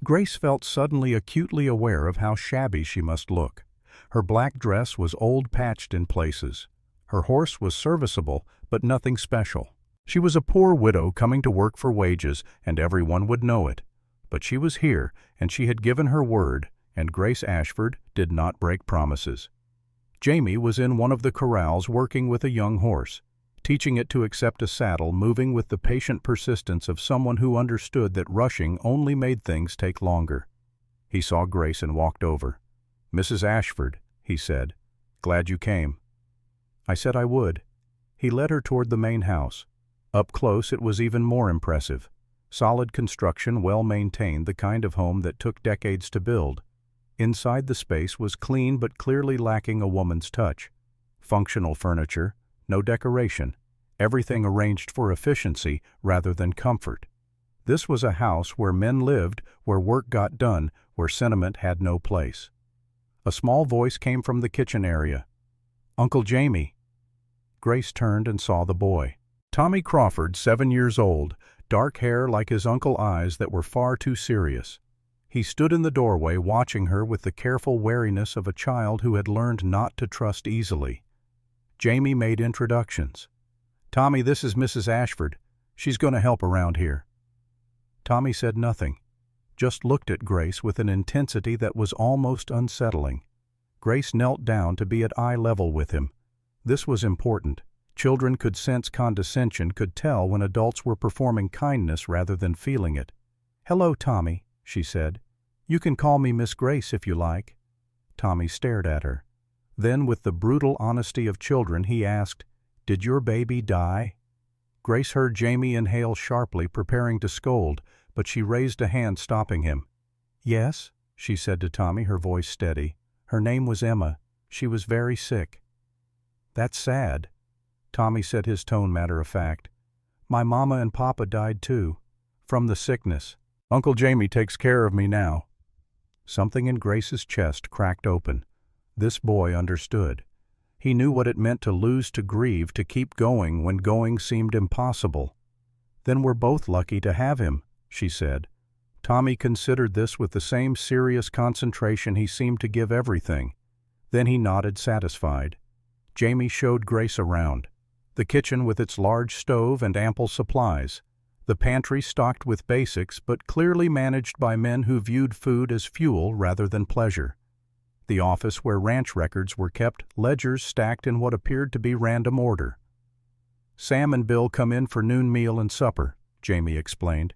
Grace felt suddenly acutely aware of how shabby she must look. Her black dress was old, patched in places. Her horse was serviceable, but nothing special. She was a poor widow coming to work for wages, and everyone would know it. But she was here, and she had given her word, and Grace Ashford did not break promises. Jamie was in one of the corrals working with a young horse, teaching it to accept a saddle, moving with the patient persistence of someone who understood that rushing only made things take longer. He saw Grace and walked over. "Mrs. Ashford," he said, "glad you came." "I said I would." He led her toward the main house. Up close it was even more impressive. Solid construction, well maintained, the kind of home that took decades to build. Inside, the space was clean but clearly lacking a woman's touch. Functional furniture, no decoration, everything arranged for efficiency rather than comfort. This was a house where men lived, where work got done, where sentiment had no place. A small voice came from the kitchen area. "Uncle Jamie." Grace turned and saw the boy. Tommy Crawford, 7 years old, dark hair like his uncle's eyes that were far too serious. He stood in the doorway watching her with the careful wariness of a child who had learned not to trust easily. Jamie made introductions. "Tommy, this is Mrs. Ashford. She's going to help around here." Tommy said nothing, just looked at Grace with an intensity that was almost unsettling. Grace knelt down to be at eye level with him. This was important. Children could sense condescension, could tell when adults were performing kindness rather than feeling it. "Hello, Tommy," she said. "You can call me Miss Grace if you like." Tommy stared at her. Then, with the brutal honesty of children, he asked, "Did your baby die?" Grace heard Jamie inhale sharply, preparing to scold, but she raised a hand, stopping him. "Yes," she said to Tommy, her voice steady. "Her name was Emma. She was very sick." "That's sad." Tommy said, his tone matter-of-fact. "My mama and papa died too. From the sickness. Uncle Jamie takes care of me now." Something in Grace's chest cracked open. This boy understood. He knew what it meant to lose, to grieve, to keep going when going seemed impossible. "Then we're both lucky to have him," she said. Tommy considered this with the same serious concentration he seemed to give everything. Then he nodded, satisfied. Jamie showed Grace around. The kitchen with its large stove and ample supplies. The pantry stocked with basics, but clearly managed by men who viewed food as fuel rather than pleasure. The office where ranch records were kept, ledgers stacked in what appeared to be random order. "Sam and Bill come in for noon meal and supper," Jamie explained.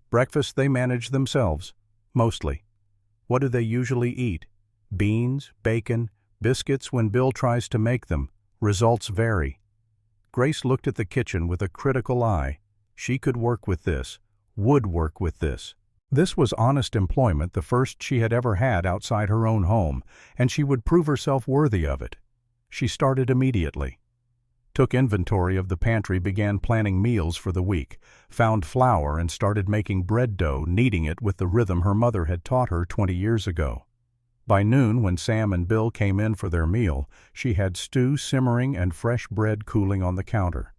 "Breakfast they manage themselves, mostly. What do they usually eat? Beans, bacon, biscuits when Bill tries to make them. Results vary." Grace looked at the kitchen with a critical eye. She could work with this, would work with this. This was honest employment, the first she had ever had outside her own home, and she would prove herself worthy of it. She started immediately. Took inventory of the pantry, began planning meals for the week, found flour and started making bread dough, kneading it with the rhythm her mother had taught her 20 years ago. By noon, when Sam and Bill came in for their meal, she had stew simmering and fresh bread cooling on the counter.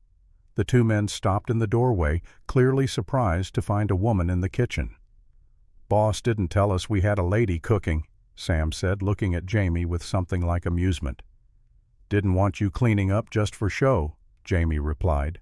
The two men stopped in the doorway, clearly surprised to find a woman in the kitchen. "Boss didn't tell us we had a lady cooking," Sam said, looking at Jamie with something like amusement. "Didn't want you cleaning up just for show," Jamie replied.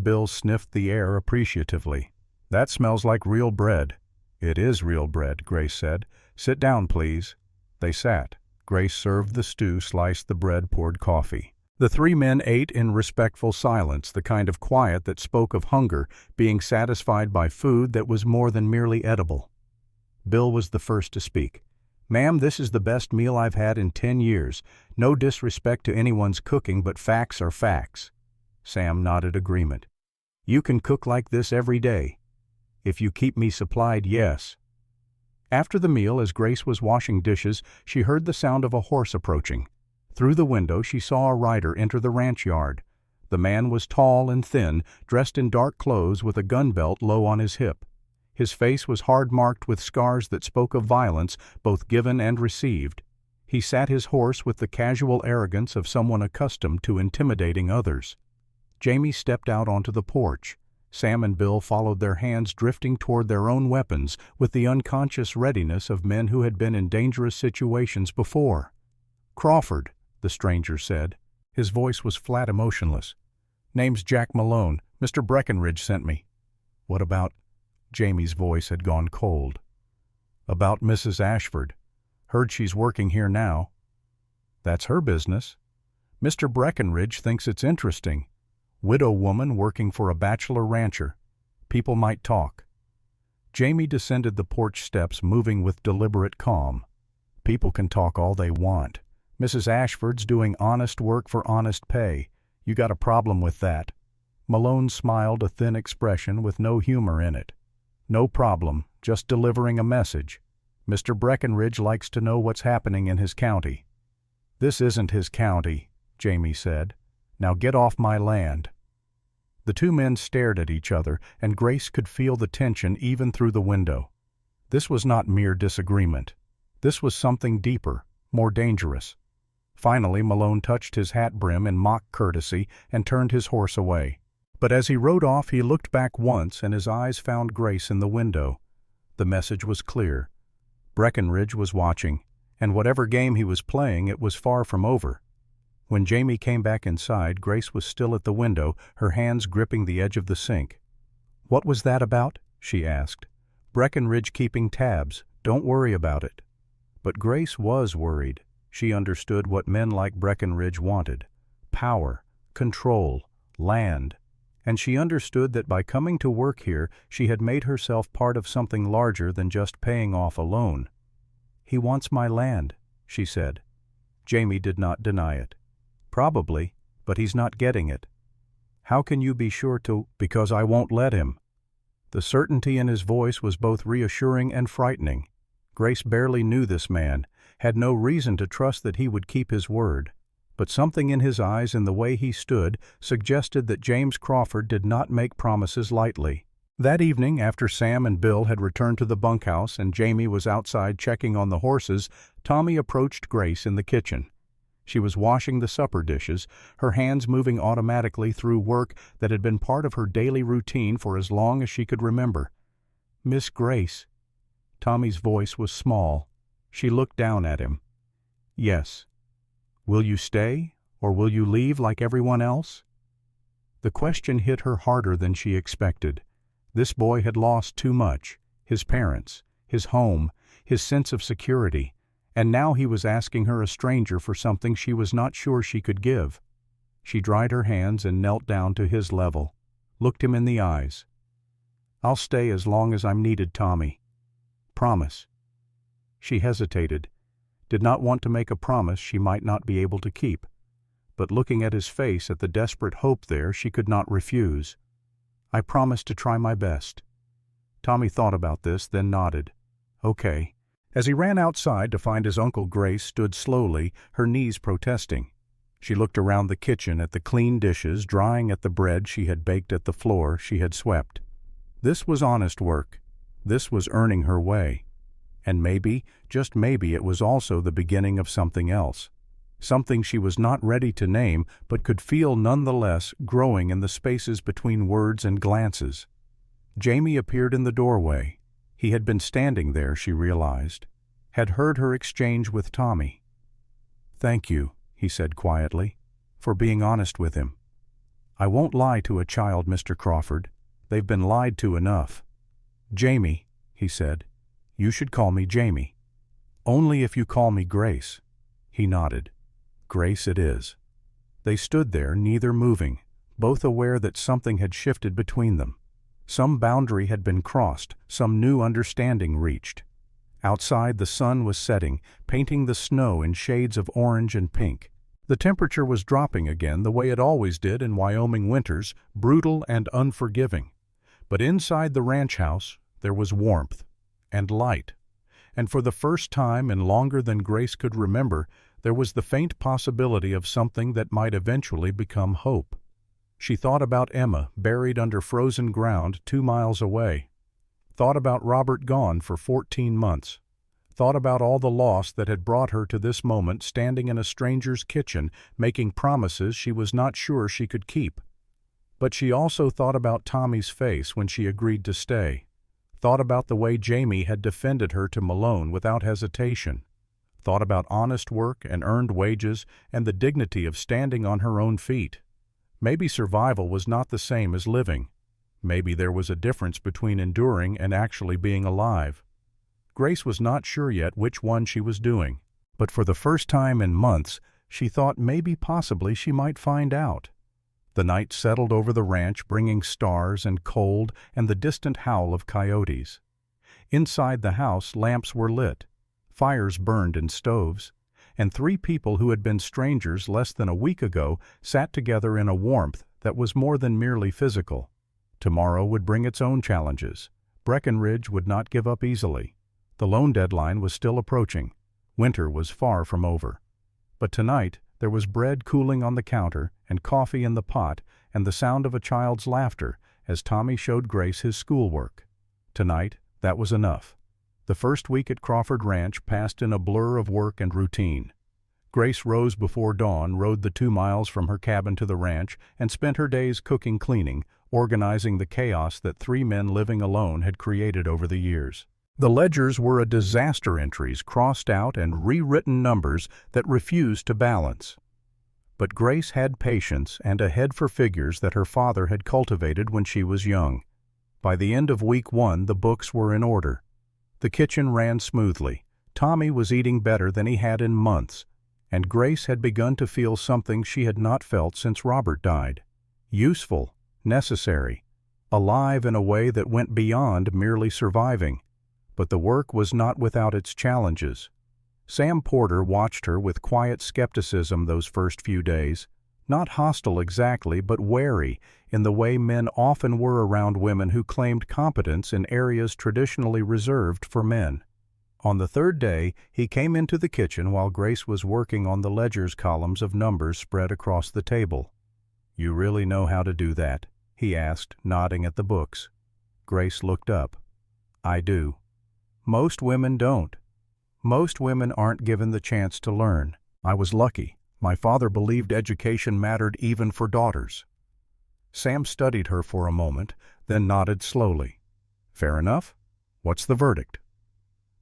Bill sniffed the air appreciatively. "That smells like real bread." "It is real bread," Grace said. "Sit down, please." They sat. Grace served the stew, sliced the bread, poured coffee. The three men ate in respectful silence, the kind of quiet that spoke of hunger, being satisfied by food that was more than merely edible. Bill was the first to speak. "Ma'am, this is the best meal I've had in 10 years. No disrespect to anyone's cooking, but facts are facts." Sam nodded agreement. "You can cook like this every day." "If you keep me supplied, yes." After the meal, as Grace was washing dishes, she heard the sound of a horse approaching. Through the window she saw a rider enter the ranch yard. The man was tall and thin, dressed in dark clothes with a gun belt low on his hip. His face was hard-marked with scars that spoke of violence, both given and received. He sat his horse with the casual arrogance of someone accustomed to intimidating others. Jamie stepped out onto the porch. Sam and Bill followed, their hands drifting toward their own weapons with the unconscious readiness of men who had been in dangerous situations before. "Crawford," the stranger said. His voice was flat, emotionless. "Name's Jack Malone. Mr. Breckenridge sent me." "What about—" Jamie's voice had gone cold. "About Mrs. Ashford. Heard she's working here now." "That's her business. Mr. Breckenridge thinks it's interesting. Widow woman working for a bachelor rancher. People might talk." Jamie descended the porch steps, moving with deliberate calm. "People can talk all they want. Mrs. Ashford's doing honest work for honest pay. You got a problem with that?" Malone smiled, a thin expression with no humor in it. "No problem, just delivering a message. Mr. Breckenridge likes to know what's happening in his county." "This isn't his county," Jamie said. "Now get off my land." The two men stared at each other, and Grace could feel the tension even through the window. This was not mere disagreement. This was something deeper, more dangerous. Finally, Malone touched his hat brim in mock courtesy and turned his horse away. But as he rode off, he looked back once, and his eyes found Grace in the window. The message was clear. Breckenridge was watching, and whatever game he was playing, it was far from over. When Jamie came back inside, Grace was still at the window, her hands gripping the edge of the sink. "What was that about?" she asked. "Breckenridge keeping tabs. Don't worry about it." But Grace was worried. She understood what men like Breckenridge wanted: power, control, land. And she understood that by coming to work here, she had made herself part of something larger than just paying off a loan. "He wants my land," she said. Jamie did not deny it. "Probably, but he's not getting it." "How can you be sure to?" "Because I won't let him." The certainty in his voice was both reassuring and frightening. Grace barely knew this man, had no reason to trust that he would keep his word. But something in his eyes and the way he stood suggested that James Crawford did not make promises lightly. That evening, after Sam and Bill had returned to the bunkhouse and Jamie was outside checking on the horses, Tommy approached Grace in the kitchen. She was washing the supper dishes, her hands moving automatically through work that had been part of her daily routine for as long as she could remember. "Miss Grace." Tommy's voice was small. She looked down at him. "Yes." "Will you stay, or will you leave like everyone else?" The question hit her harder than she expected. This boy had lost too much: his parents, his home, his sense of security, and now he was asking her, a stranger, for something she was not sure she could give. She dried her hands and knelt down to his level, looked him in the eyes. "I'll stay as long as I'm needed, Tommy. Promise." She hesitated, did not want to make a promise she might not be able to keep, but looking at his face, at the desperate hope there, she could not refuse. "I promise to try my best." Tommy thought about this, then nodded. "Okay." As he ran outside to find his uncle, Grace stood slowly, her knees protesting. She looked around the kitchen at the clean dishes drying, at the bread she had baked, at the floor she had swept. This was honest work. This was earning her way. And maybe, just maybe, it was also the beginning of something else. Something she was not ready to name, but could feel nonetheless, growing in the spaces between words and glances. Jamie appeared in the doorway. He had been standing there, she realized, had heard her exchange with Tommy. "Thank you," he said quietly, "for being honest with him. I won't lie to a child, Mr. Crawford. They've been lied to enough." "Jamie," he said, "you should call me Jamie." "Only if you call me Grace." He nodded. "Grace it is." They stood there, neither moving, both aware that something had shifted between them. Some boundary had been crossed, some new understanding reached. Outside, the sun was setting, painting the snow in shades of orange and pink. The temperature was dropping again, the way it always did in Wyoming winters, brutal and unforgiving. But inside the ranch house, there was warmth and light. And for the first time in longer than Grace could remember, there was the faint possibility of something that might eventually become hope. She thought about Emma, buried under frozen ground 2 miles away. Thought about Robert, gone for 14 months. Thought about all the loss that had brought her to this moment, standing in a stranger's kitchen, making promises she was not sure she could keep. But she also thought about Tommy's face when she agreed to stay. Thought about the way Jamie had defended her to Malone without hesitation. Thought about honest work and earned wages and the dignity of standing on her own feet. Maybe survival was not the same as living. Maybe there was a difference between enduring and actually being alive. Grace was not sure yet which one she was doing, but for the first time in months, she thought maybe possibly she might find out. The night settled over the ranch, bringing stars and cold and the distant howl of coyotes. Inside the house, lamps were lit. Fires burned in stoves, and 3 people who had been strangers less than a week ago sat together in a warmth that was more than merely physical. Tomorrow would bring its own challenges. Breckenridge would not give up easily. The loan deadline was still approaching. Winter was far from over. But tonight there was bread cooling on the counter and coffee in the pot and the sound of a child's laughter as Tommy showed Grace his schoolwork. Tonight, that was enough. The first week at Crawford Ranch passed in a blur of work and routine. Grace rose before dawn, rode the 2 miles from her cabin to the ranch, and spent her days cooking, cleaning, organizing the chaos that 3 men living alone had created over the years. The ledgers were a disaster: entries crossed out and rewritten numbers that refused to balance. But Grace had patience and a head for figures that her father had cultivated when she was young. By the end of week 1, the books were in order. The kitchen ran smoothly. Tommy was eating better than he had in months, and Grace had begun to feel something she had not felt since Robert died. Useful, necessary, alive in a way that went beyond merely surviving. But the work was not without its challenges. Sam Porter watched her with quiet skepticism those first few days, not hostile exactly, but wary in the way men often were around women who claimed competence in areas traditionally reserved for men. On the 3rd day, he came into the kitchen while Grace was working on the ledger's columns of numbers spread across the table. "You really know how to do that?" he asked, nodding at the books. Grace looked up. "I do." "Most women don't. Most women aren't given the chance to learn. I was lucky. My father believed education mattered even for daughters." Sam studied her for a moment, then nodded slowly. "Fair enough. What's the verdict?"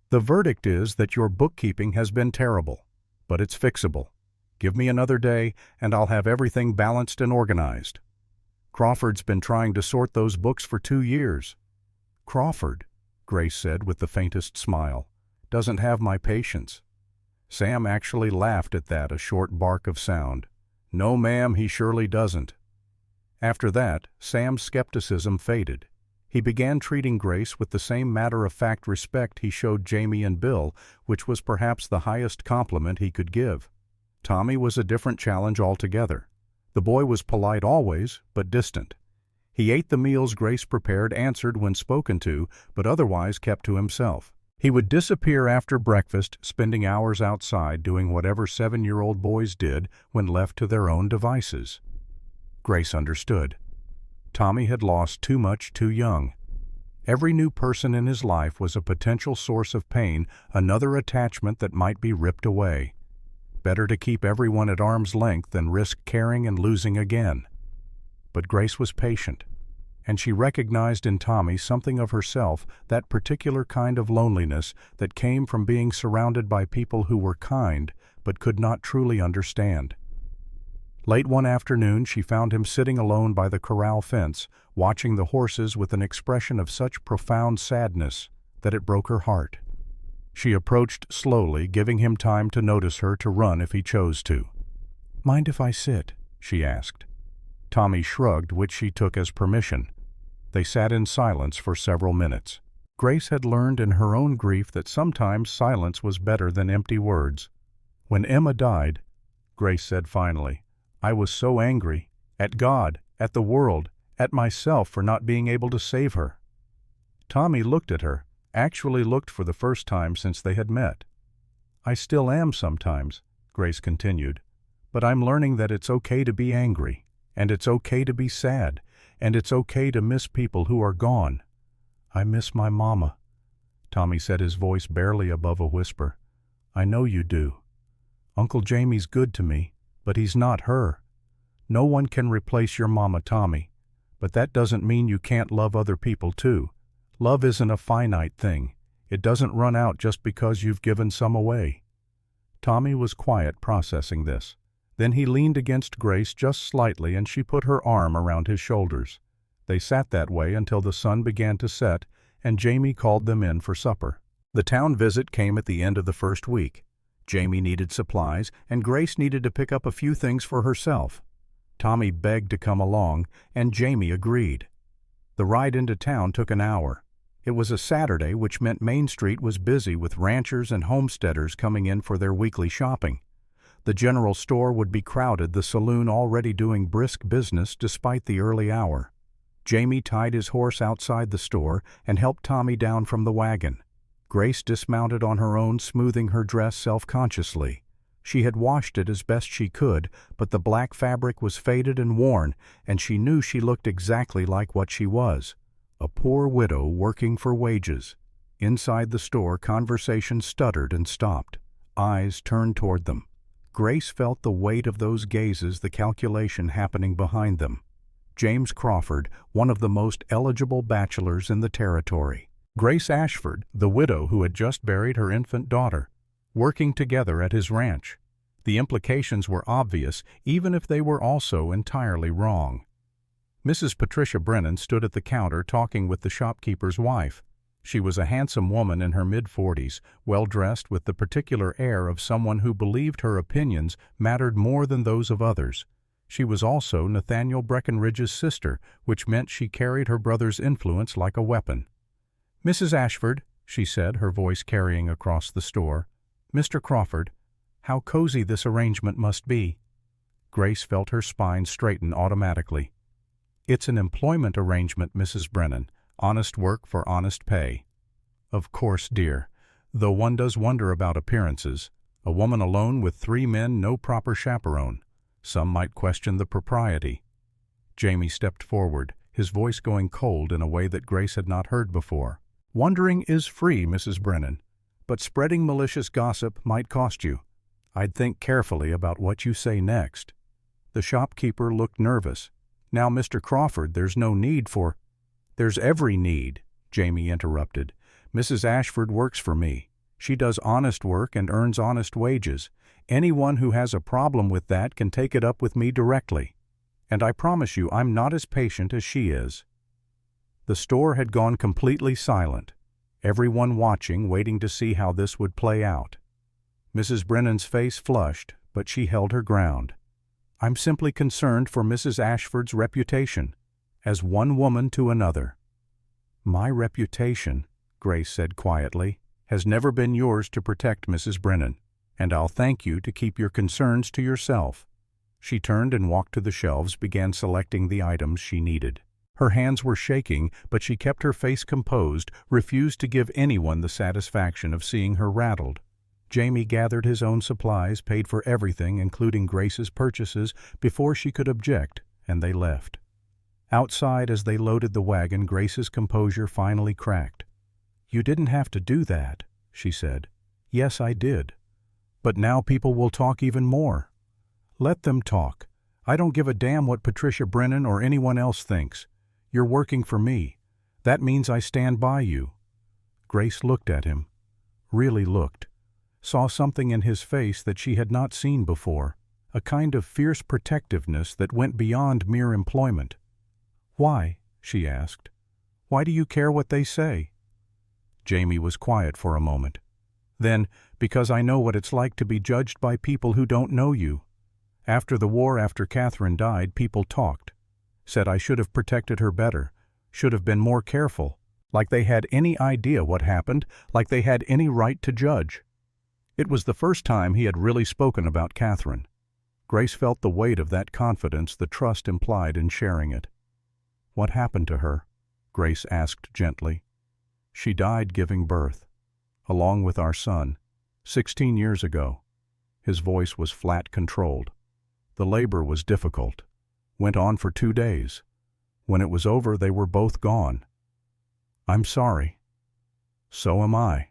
"The verdict is that your bookkeeping has been terrible, but it's fixable. Give me another day, and I'll have everything balanced and organized. Crawford's been trying to sort those books for 2 years. "Crawford," Grace said with the faintest smile, "doesn't have my patience." Sam actually laughed at that, a short bark of sound. "No, ma'am, he surely doesn't." After that, Sam's skepticism faded. He began treating Grace with the same matter-of-fact respect he showed Jamie and Bill, which was perhaps the highest compliment he could give. Tommy was a different challenge altogether. The boy was polite always, but distant. He ate the meals Grace prepared, answered when spoken to, but otherwise kept to himself. He would disappear after breakfast, spending hours outside doing whatever 7-year-old boys did when left to their own devices. Grace understood. Tommy had lost too much too young. Every new person in his life was a potential source of pain, another attachment that might be ripped away. Better to keep everyone at arm's length than risk caring and losing again. But Grace was patient, and she recognized in Tommy something of herself, that particular kind of loneliness that came from being surrounded by people who were kind but could not truly understand. Late one afternoon, she found him sitting alone by the corral fence, watching the horses with an expression of such profound sadness that it broke her heart. She approached slowly, giving him time to notice her to run if he chose to. "Mind if I sit?" she asked. Tommy shrugged, which she took as permission. They sat in silence for several minutes. Grace had learned in her own grief that sometimes silence was better than empty words. "When Emma died," Grace said finally, "I was so angry, at God, at the world, at myself for not being able to save her." Tommy looked at her, actually looked for the first time since they had met. "I still am sometimes," Grace continued, "but I'm learning that it's okay to be angry, and it's okay to be sad, and it's okay to miss people who are gone. I miss my mama," Tommy said, his voice barely above a whisper. "I know you do. Uncle Jamie's good to me, but he's not her. No one can replace your mama, Tommy, but that doesn't mean you can't love other people too. Love isn't a finite thing. It doesn't run out just because you've given some away." Tommy was quiet, processing this. Then he leaned against Grace just slightly, and she put her arm around his shoulders. They sat that way until the sun began to set, and Jamie called them in for supper. The town visit came at the end of the first week. Jamie needed supplies, and Grace needed to pick up a few things for herself. Tommy begged to come along, and Jamie agreed. The ride into town took an hour. It was a Saturday, which meant Main Street was busy with ranchers and homesteaders coming in for their weekly shopping. The general store would be crowded, the saloon already doing brisk business despite the early hour. Jamie tied his horse outside the store and helped Tommy down from the wagon. Grace dismounted on her own, smoothing her dress self-consciously. She had washed it as best she could, but the black fabric was faded and worn, and she knew she looked exactly like what she was, a poor widow working for wages. Inside the store, conversation stuttered and stopped. Eyes turned toward them. Grace felt the weight of those gazes, the calculation happening behind them. James Crawford, one of the most eligible bachelors in the territory. Grace Ashford, the widow who had just buried her infant daughter, working together at his ranch. The implications were obvious, even if they were also entirely wrong. Mrs. Patricia Brennan stood at the counter talking with the shopkeeper's wife. She was a handsome woman in her mid-40s, well-dressed with the particular air of someone who believed her opinions mattered more than those of others. She was also Nathaniel Breckenridge's sister, which meant she carried her brother's influence like a weapon. "Mrs. Ashford," she said, her voice carrying across the store. "Mr. Crawford, how cozy this arrangement must be." Grace felt her spine straighten automatically. "It's an employment arrangement, Mrs. Brennan. Honest work for honest pay." "Of course, dear. Though one does wonder about appearances. A woman alone with 3 men, no proper chaperone. Some might question the propriety." Jamie stepped forward, his voice going cold in a way that Grace had not heard before. "Wondering is free, Mrs. Brennan, but spreading malicious gossip might cost you. I'd think carefully about what you say next." The shopkeeper looked nervous. "Now, Mr. Crawford, there's no need for—" "There's every need," Jamie interrupted. "Mrs. Ashford works for me. She does honest work and earns honest wages. Anyone who has a problem with that can take it up with me directly. And I promise you I'm not as patient as she is." The store had gone completely silent, everyone watching, waiting to see how this would play out. Mrs. Brennan's face flushed, but she held her ground. "I'm simply concerned for Mrs. Ashford's reputation, as one woman to another." "My reputation," Grace said quietly, "has never been yours to protect, Mrs. Brennan, and I'll thank you to keep your concerns to yourself." She turned and walked to the shelves, began selecting the items she needed. Her hands were shaking, but she kept her face composed, refused to give anyone the satisfaction of seeing her rattled. Jamie gathered his own supplies, paid for everything, including Grace's purchases, before she could object, and they left. Outside, as they loaded the wagon, Grace's composure finally cracked. "You didn't have to do that," she said. "Yes, I did. But now people will talk even more." "Let them talk. I don't give a damn what Patricia Brennan or anyone else thinks. You're working for me. That means I stand by you." Grace looked at him. Really looked. Saw something in his face that she had not seen before, a kind of fierce protectiveness that went beyond mere employment. "Why?" she asked. "Why do you care what they say?" Jamie was quiet for a moment. Then, "Because I know what it's like to be judged by people who don't know you. After the war, after Catherine died, people talked. Said I should have protected her better, should have been more careful, like they had any idea what happened, like they had any right to judge." It was the first time he had really spoken about Catherine. Grace felt the weight of that confidence, the trust implied in sharing it. "What happened to her?" Grace asked gently. "She died giving birth, along with our son, 16 years ago." His voice was flat, controlled. "The labor was difficult. Went on for 2 days. When it was over, they were both gone." "I'm sorry." "So am I."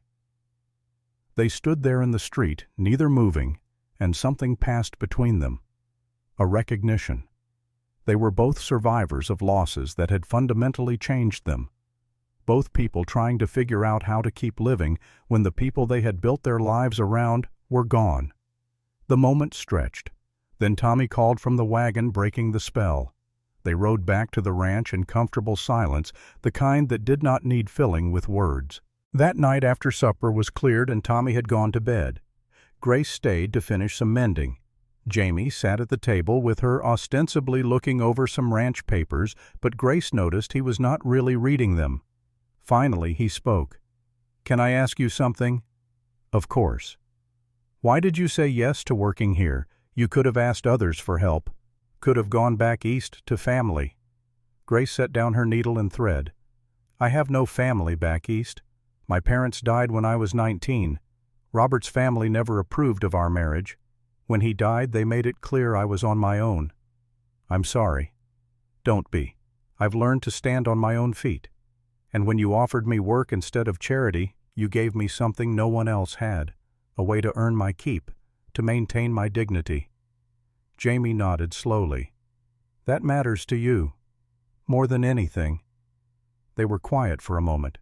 They stood there in the street, neither moving, and something passed between them. A recognition. They were both survivors of losses that had fundamentally changed them. Both people trying to figure out how to keep living when the people they had built their lives around were gone. The moment stretched. Then Tommy called from the wagon, breaking the spell. They rode back to the ranch in comfortable silence, the kind that did not need filling with words. That night after supper was cleared and Tommy had gone to bed, Grace stayed to finish some mending. Jamie sat at the table with her, ostensibly looking over some ranch papers, but Grace noticed he was not really reading them. Finally he spoke. "Can I ask you something?" "Of course." "Why did you say yes to working here? You could have asked others for help. Could have gone back east to family." Grace set down her needle and thread. "I have no family back east. My parents died when I was 19. Robert's family never approved of our marriage. When he died, they made it clear I was on my own. I'm sorry." "Don't be. I've learned to stand on my own feet. And when you offered me work instead of charity, you gave me something no one else had, a way to earn my keep, to maintain my dignity." Jamie nodded slowly. "That matters to you, more than anything." They were quiet for a moment.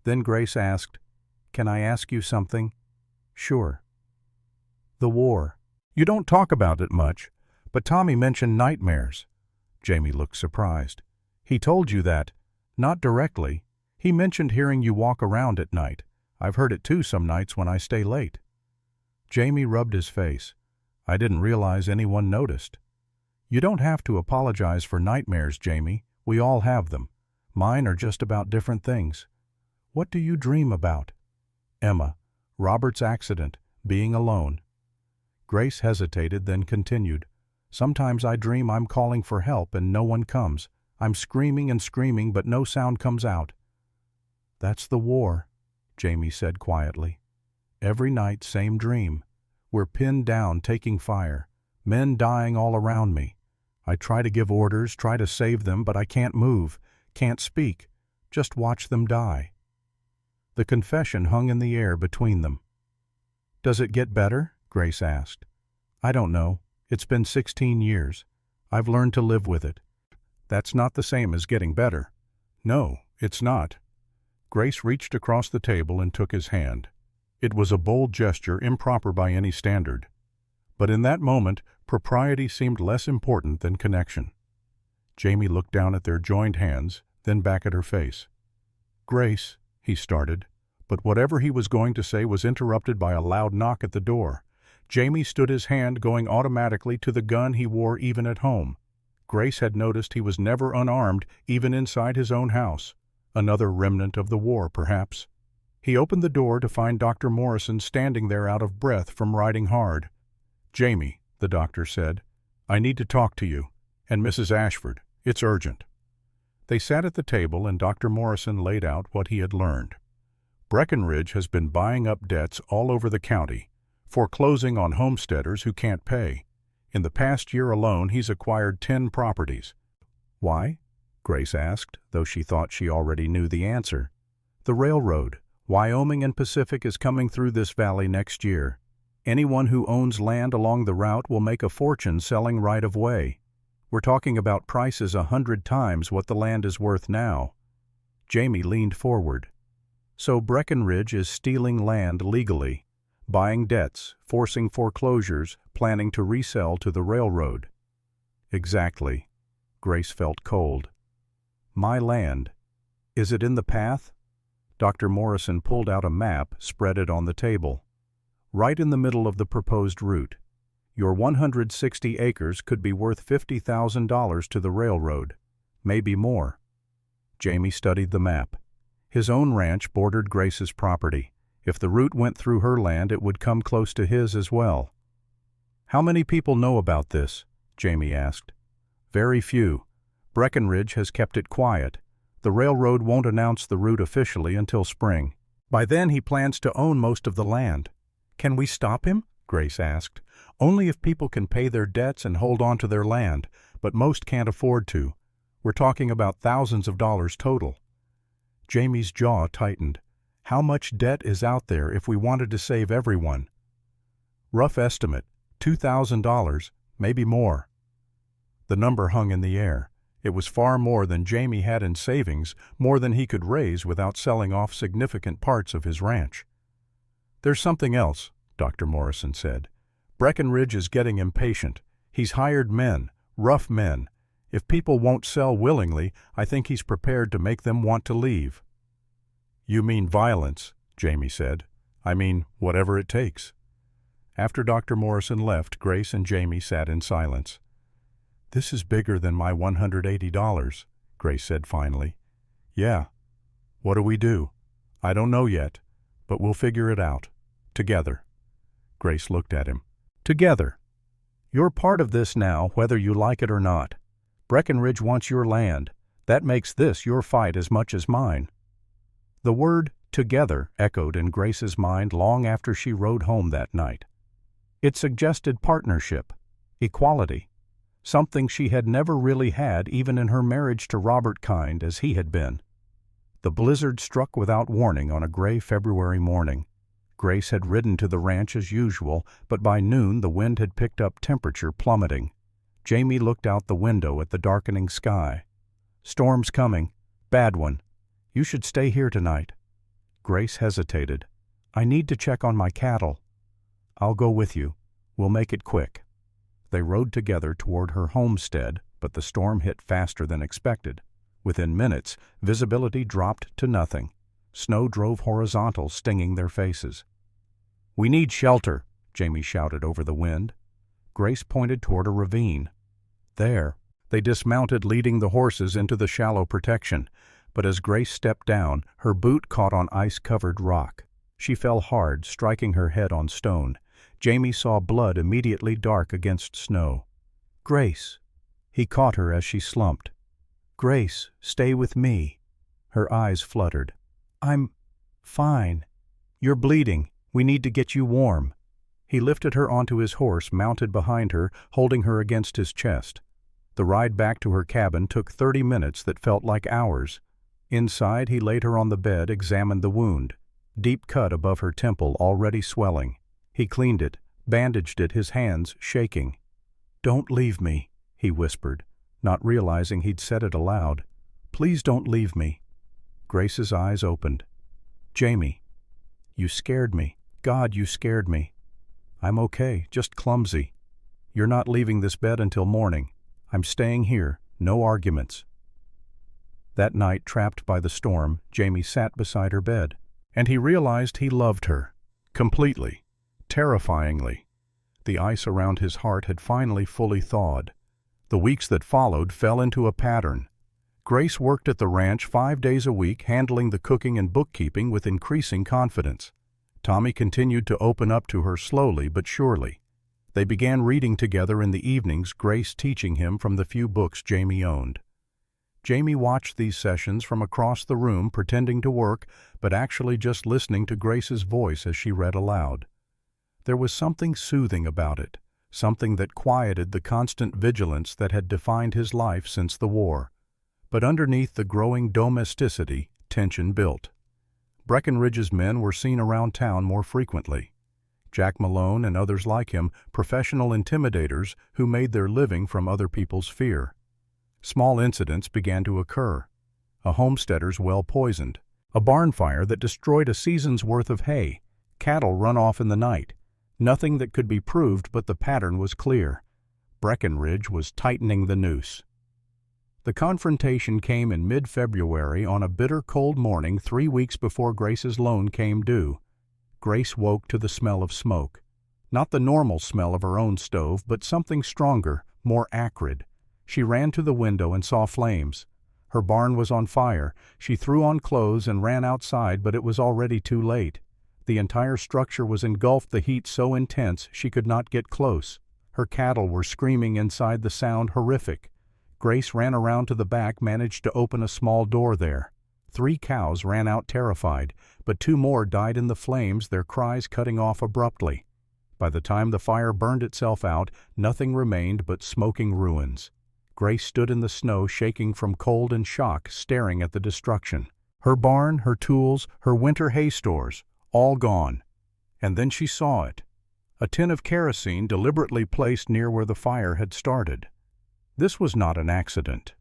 Then Grace asked, "Can I ask you something?" "Sure." "The war. You don't talk about it much, but Tommy mentioned nightmares. Jamie looked surprised. "He told you that?" "Not directly. He mentioned hearing you walk around at night. I've heard it too some nights when I stay late." Jamie rubbed his face. "I didn't realize anyone noticed." "You don't have to apologize for nightmares, Jamie. We all have them. Mine are just about different things." "What do you dream about?" "Emma, Robert's accident, being alone." Grace hesitated, then continued. "Sometimes I dream I'm calling for help and no one comes. I'm screaming and screaming, but no sound comes out." "That's the war," Jamie said quietly. "Every night, same dream. We're pinned down, taking fire. Men dying all around me. I try to give orders, try to save them, but I can't move, can't speak. Just watch them die." The confession hung in the air between them. "Does it get better?" Grace asked. "I don't know. It's been 16 years. I've learned to live with it." "That's not the same as getting better." "No, it's not." Grace reached across the table and took his hand. It was a bold gesture, improper by any standard. But in that moment, propriety seemed less important than connection. Jamie looked down at their joined hands, then back at her face. "Grace," he started, but whatever he was going to say was interrupted by a loud knock at the door. Jamie stood his hand going automatically to the gun he wore even at home. Grace had noticed he was never unarmed, even inside his own house. Another remnant of the war, perhaps. He opened the door to find Dr. Morrison standing there out of breath from riding hard. "Jamie," the doctor said, "I need to talk to you. And Mrs. Ashford. It's urgent." They sat at the table and Dr. Morrison laid out what he had learned. Breckenridge has been buying up debts all over the county, foreclosing on homesteaders who can't pay. In the past year alone, he's acquired 10 properties. "Why?" Grace asked, though she thought she already knew the answer. "The railroad. Wyoming and Pacific is coming through this valley next year. Anyone who owns land along the route will make a fortune selling right-of-way. We're talking about prices 100 times what the land is worth now." Jamie leaned forward. "So Breckenridge is stealing land legally, buying debts, forcing foreclosures, planning to resell to the railroad." "Exactly." Grace felt cold. "My land. Is it in the path?" Dr. Morrison pulled out a map, spread it on the table. "Right in the middle of the proposed route. Your 160 acres could be worth $50,000 to the railroad, maybe more." Jamie studied the map. His own ranch bordered Grace's property. If the route went through her land, it would come close to his as well. "How many people know about this?" Jamie asked. "Very few. Breckenridge has kept it quiet. The railroad won't announce the route officially until spring. By then he plans to own most of the land." "Can we stop him?" Grace asked. "Only if people can pay their debts and hold on to their land, but most can't afford to. We're talking about thousands of dollars total." Jamie's jaw tightened. "How much debt is out there if we wanted to save everyone?" "Rough estimate, $2,000, maybe more." The number hung in the air. It was far more than Jamie had in savings, more than he could raise without selling off significant parts of his ranch. "There's something else," Dr. Morrison said. "Breckenridge is getting impatient. He's hired men, rough men. If people won't sell willingly, I think he's prepared to make them want to leave." "You mean violence," Jamie said. "I mean, whatever it takes." After Dr. Morrison left, Grace and Jamie sat in silence. "This is bigger than my $180, Grace said finally. "Yeah. What do we do?" "I don't know yet, but we'll figure it out. Together." Grace looked at him. "Together. You're part of this now, whether you like it or not. Breckenridge wants your land. That makes this your fight as much as mine." The word "together" echoed in Grace's mind long after she rode home that night. It suggested partnership, equality, something she had never really had even in her marriage to Robert Kind as he had been. The blizzard struck without warning on a gray February morning. Grace had ridden to the ranch as usual, but by noon the wind had picked up, temperature plummeting. Jamie looked out the window at the darkening sky. "Storm's coming. Bad one. You should stay here tonight." Grace hesitated. "I need to check on my cattle." "I'll go with you. We'll make it quick." They rode together toward her homestead, But the storm hit faster than expected. Within minutes, visibility dropped to nothing. Snow drove horizontal, stinging their faces. "We need shelter," Jamie shouted over the wind. Grace pointed toward a ravine. There. They dismounted, leading the horses into the shallow protection. But as Grace stepped down, her boot caught on ice-covered rock. She fell hard, striking her head on stone. Jamie saw blood immediately dark against snow. "Grace." He caught her as she slumped. "Grace, stay with me." Her eyes fluttered. "I'm fine. You're bleeding. We need to get you warm." He lifted her onto his horse, mounted behind her, holding her against his chest. The ride back to her cabin took 30 minutes that felt like hours. Inside, he laid her on the bed, examined the wound. Deep cut above her temple, already swelling. He cleaned it, bandaged it, his hands shaking. "Don't leave me," he whispered, not realizing he'd said it aloud. "Please don't leave me." Grace's eyes opened. "Jamie, you scared me. God, you scared me." "I'm okay, just clumsy. You're not leaving this bed until morning. I'm staying here, no arguments." That night, trapped by the storm, Jamie sat beside her bed, and he realized he loved her. Completely. Terrifyingly. The ice around his heart had finally fully thawed. The weeks that followed fell into a pattern. Grace worked at the ranch 5 days a week, handling the cooking and bookkeeping with increasing confidence. Tommy continued to open up to her slowly but surely. They began reading together in the evenings, Grace teaching him from the few books Jamie owned. Jamie watched these sessions from across the room, pretending to work, but actually just listening to Grace's voice as she read aloud. There was something soothing about it, something that quieted the constant vigilance that had defined his life since the war. But underneath the growing domesticity, tension built. Breckenridge's men were seen around town more frequently. Jack Malone and others like him, professional intimidators who made their living from other people's fear. Small incidents began to occur. A homesteader's well poisoned, a barn fire that destroyed a season's worth of hay, cattle run off in the night. Nothing that could be proved, but the pattern was clear. Breckenridge was tightening the noose. The confrontation came in mid-February on a bitter cold morning 3 weeks before Grace's loan came due. Grace woke to the smell of smoke. Not the normal smell of her own stove, but something stronger, more acrid. She ran to the window and saw flames. Her barn was on fire. She threw on clothes and ran outside, but it was already too late. The entire structure was engulfed, the heat so intense she could not get close. Her cattle were screaming inside, the sound horrific. Grace ran around to the back, managed to open a small door there. 3 cows ran out terrified, but 2 more died in the flames, their cries cutting off abruptly. By the time the fire burned itself out, nothing remained but smoking ruins. Grace stood in the snow, shaking from cold and shock, staring at the destruction. Her barn, her tools, her winter hay stores, all gone. And then she saw it. A tin of kerosene deliberately placed near where the fire had started. This was not an accident.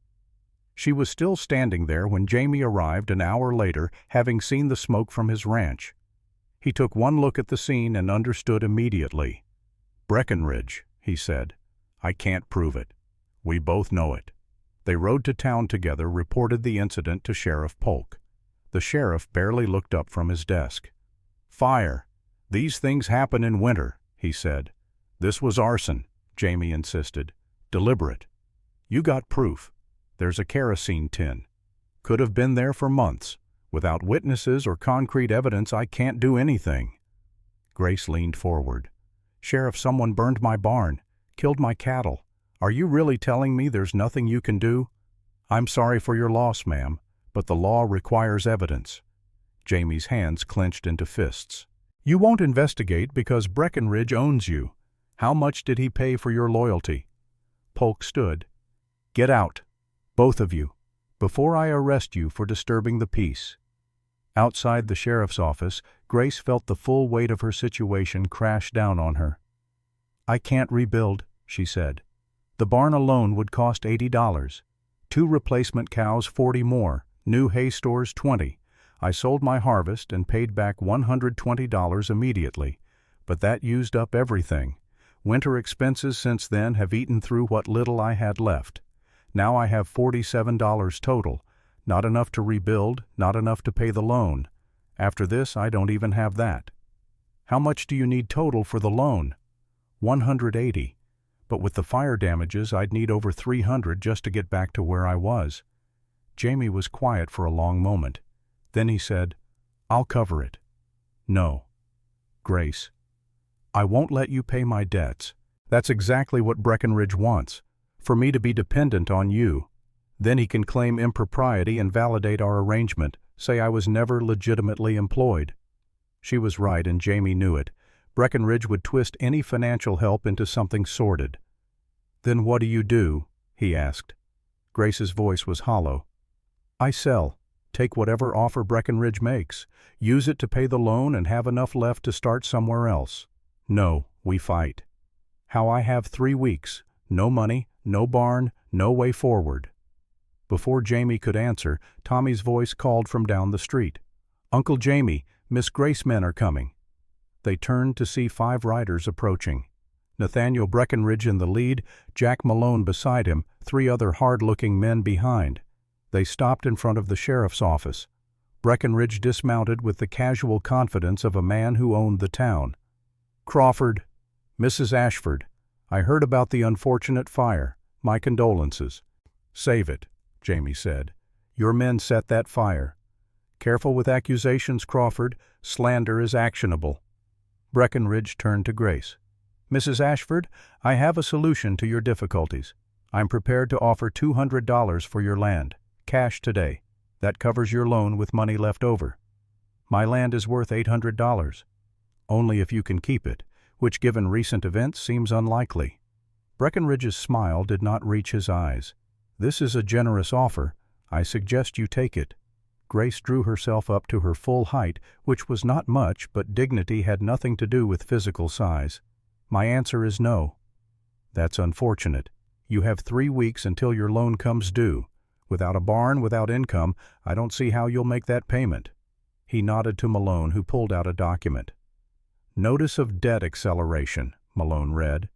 She was still standing there when Jamie arrived an hour later, having seen the smoke from his ranch. He took one look at the scene and understood immediately. "Breckenridge," he said. "I can't prove it. We both know it." They rode to town together, reported the incident to Sheriff Polk. The sheriff barely looked up from his desk. "Fire. These things happen in winter," he said. "This was arson," Jamie insisted. "Deliberate. You got proof. There's a kerosene tin. Could have been there for months. Without witnesses or concrete evidence, I can't do anything." Grace leaned forward. "Sheriff, someone burned my barn, killed my cattle. Are you really telling me there's nothing you can do?" "I'm sorry for your loss, ma'am, but the law requires evidence." Jamie's hands clenched into fists. "You won't investigate because Breckenridge owns you. How much did he pay for your loyalty?" Polk stood. "Get out, both of you, before I arrest you for disturbing the peace." Outside the sheriff's office, Grace felt the full weight of her situation crash down on her. "I can't rebuild," she said. "The barn alone would cost $80. 2 replacement cows, 40 more. New hay stores, 20. I sold my harvest and paid back $120 immediately. But that used up everything. Winter expenses since then have eaten through what little I had left. Now I have $47 total. Not enough to rebuild, not enough to pay the loan. After this, I don't even have that. How much do you need total for the loan? $180. But with the fire damages, I'd need over $300 just to get back to where I was. Jamie was quiet for a long moment. Then he said, I'll cover it. No. Grace, I won't let you pay my debts. That's exactly what Breckenridge wants, for me to be dependent on you. Then he can claim impropriety and validate our arrangement, say I was never legitimately employed. She was right, and Jamie knew it. Breckenridge would twist any financial help into something sordid. Then what do? He asked. Grace's voice was hollow. I sell. Take whatever offer Breckenridge makes. Use it to pay the loan and have enough left to start somewhere else. No, we fight. How I have 3 weeks. No money, no barn, no way forward. Before Jamie could answer, Tommy's voice called from down the street. Uncle Jamie, Miss Grace men are coming. They turned to see 5 riders approaching. Nathaniel Breckenridge in the lead, Jack Malone beside him, 3 other hard-looking men behind. They stopped in front of the sheriff's office. Breckenridge dismounted with the casual confidence of a man who owned the town. Crawford, Mrs. Ashford, I heard about the unfortunate fire. My condolences. Save it, Jamie said. Your men set that fire. Careful with accusations, Crawford. Slander is actionable. Breckenridge turned to Grace. Mrs. Ashford, I have a solution to your difficulties. I'm prepared to offer $200 for your land. Cash today. That covers your loan with money left over. My land is worth $800. Only if you can keep it, which given recent events seems unlikely. Breckenridge's smile did not reach his eyes. This is a generous offer. I suggest you take it. Grace drew herself up to her full height, which was not much, but dignity had nothing to do with physical size. My answer is no. That's unfortunate. You have 3 weeks until your loan comes due. Without a barn, without income, I don't see how you'll make that payment. He nodded to Malone, who pulled out a document. Notice of debt acceleration, Malone read.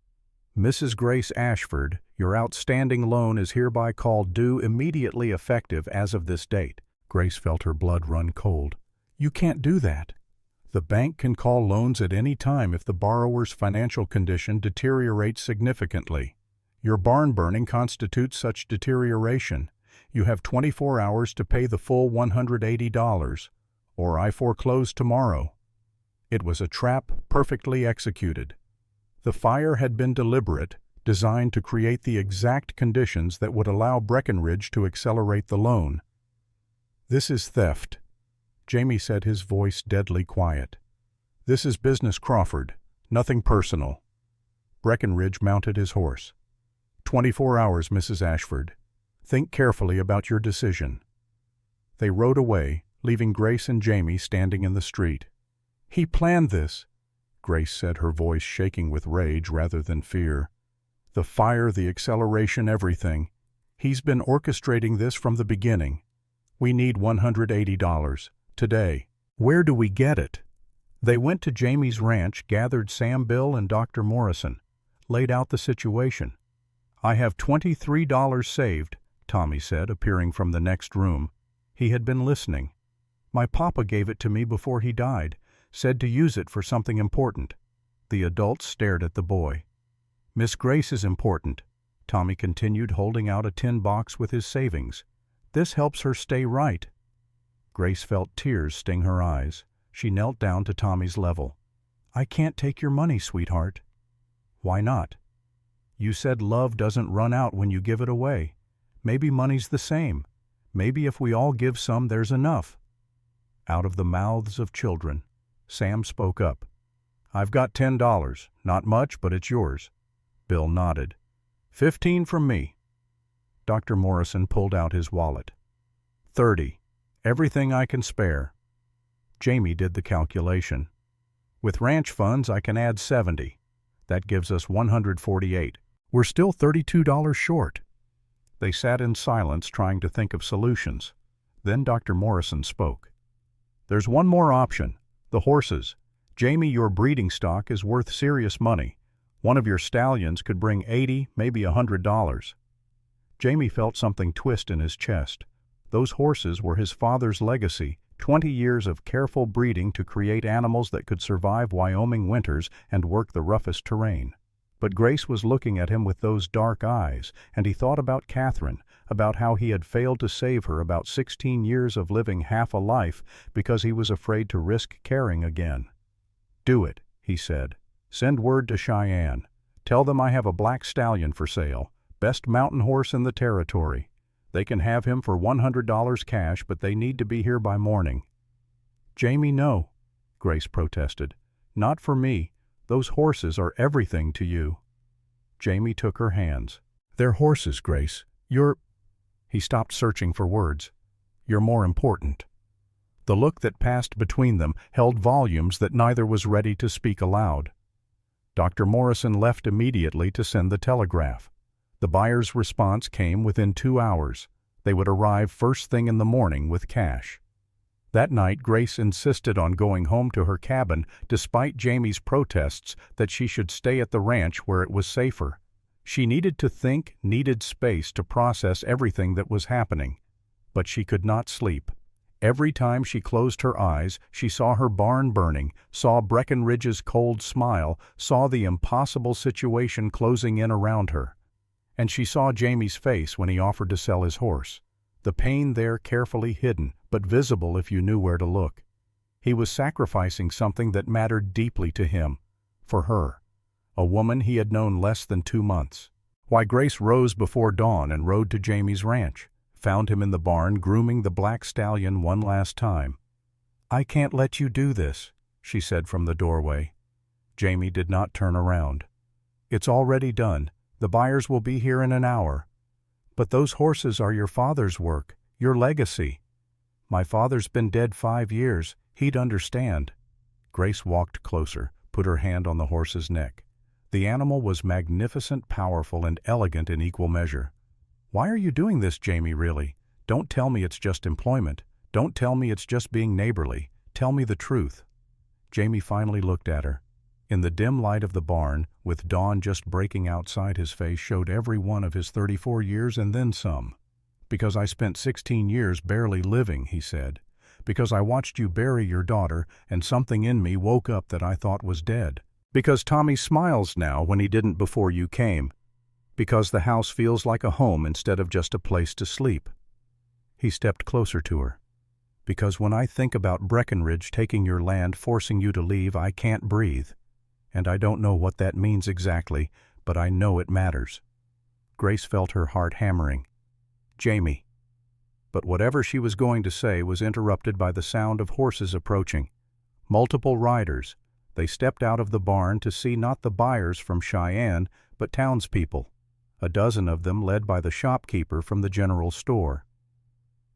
Mrs. Grace Ashford, your outstanding loan is hereby called due immediately effective as of this date. Grace felt her blood run cold. You can't do that. The bank can call loans at any time if the borrower's financial condition deteriorates significantly. Your barn burning constitutes such deterioration. You have 24 hours to pay the full $180, or I foreclose tomorrow. It was a trap perfectly executed. The fire had been deliberate, designed to create the exact conditions that would allow Breckenridge to accelerate the loan. This is theft, Jamie said, his voice deadly quiet. This is business, Crawford, nothing personal. Breckenridge mounted his horse. 24 hours, Mrs. Ashford. Think carefully about your decision. They rode away, leaving Grace and Jamie standing in the street. He planned this, Grace said, her voice shaking with rage rather than fear. The fire, the acceleration, everything. He's been orchestrating this from the beginning. We need $180. Today. Where do we get it? They went to Jamie's ranch, gathered Sam Bill and Dr. Morrison, laid out the situation. I have $23 saved, Tommy said, appearing from the next room. He had been listening. My papa gave it to me before he died, said to use it for something important. The adults stared at the boy. Miss Grace is important, Tommy continued, holding out a tin box with his savings. This helps her stay right. Grace felt tears sting her eyes. She knelt down to Tommy's level. I can't take your money, sweetheart. Why not? You said love doesn't run out when you give it away. Maybe money's the same. Maybe if we all give some, there's enough. Out of the mouths of children, Sam spoke up. I've got $10. Not much, but it's yours. Bill nodded. 15 from me. Dr. Morrison pulled out his wallet. 30. Everything I can spare. Jamie did the calculation. With ranch funds, I can add 70. That gives us 148. We're still $32 short. They sat in silence, trying to think of solutions. Then Dr. Morrison spoke. There's one more option. The horses. Jamie, your breeding stock is worth serious money. One of your stallions could bring $80, maybe $100. Jamie felt something twist in his chest. Those horses were his father's legacy, 20 years of careful breeding to create animals that could survive Wyoming winters and work the roughest terrain. But Grace was looking at him with those dark eyes, and he thought about Catherine, about how he had failed to save her, about 16 years of living half a life because he was afraid to risk caring again. "Do it," he said. "Send word to Cheyenne. Tell them I have a black stallion for sale, best mountain horse in the territory. They can have him for $100 cash, but they need to be here by morning." "Jamie, no," Grace protested. "Not for me. Those horses are everything to you." Jamie took her hands. "They're horses, Grace. You're—" He stopped searching for words. "You're more important." The look that passed between them held volumes that neither was ready to speak aloud. Dr. Morrison left immediately to send the telegraph. The buyer's response came within 2 hours. They would arrive first thing in the morning with cash. That night, Grace insisted on going home to her cabin despite Jamie's protests that she should stay at the ranch where it was safer. She needed to think, needed space to process everything that was happening. But she could not sleep. Every time she closed her eyes, she saw her barn burning, saw Breckenridge's cold smile, saw the impossible situation closing in around her. And she saw Jamie's face when he offered to sell his horse. The pain there carefully hidden, but visible if you knew where to look. He was sacrificing something that mattered deeply to him, for her, a woman he had known less than 2 months. Why, Grace rose before dawn and rode to Jamie's ranch, found him in the barn grooming the black stallion one last time. "I can't let you do this," she said from the doorway. Jamie did not turn around. "It's already done. The buyers will be here in an hour." "But those horses are your father's work, your legacy." "My father's been dead 5 years. He'd understand." Grace walked closer, put her hand on the horse's neck. The animal was magnificent, powerful, and elegant in equal measure. "Why are you doing this, Jamie, really? Don't tell me it's just employment. Don't tell me it's just being neighborly. Tell me the truth." Jamie finally looked at her. In the dim light of the barn, with dawn just breaking outside, his face showed every one of his 34 years and then some. "Because I spent 16 years barely living," he said. "Because I watched you bury your daughter, and something in me woke up that I thought was dead. Because Tommy smiles now when he didn't before you came. Because the house feels like a home instead of just a place to sleep." He stepped closer to her. "Because when I think about Breckenridge taking your land, forcing you to leave, I can't breathe. And I don't know what that means exactly, but I know it matters." Grace felt her heart hammering. "Jamie." But whatever she was going to say was interrupted by the sound of horses approaching. Multiple riders. They stepped out of the barn to see not the buyers from Cheyenne, but townspeople. A dozen of them led by the shopkeeper from the general store.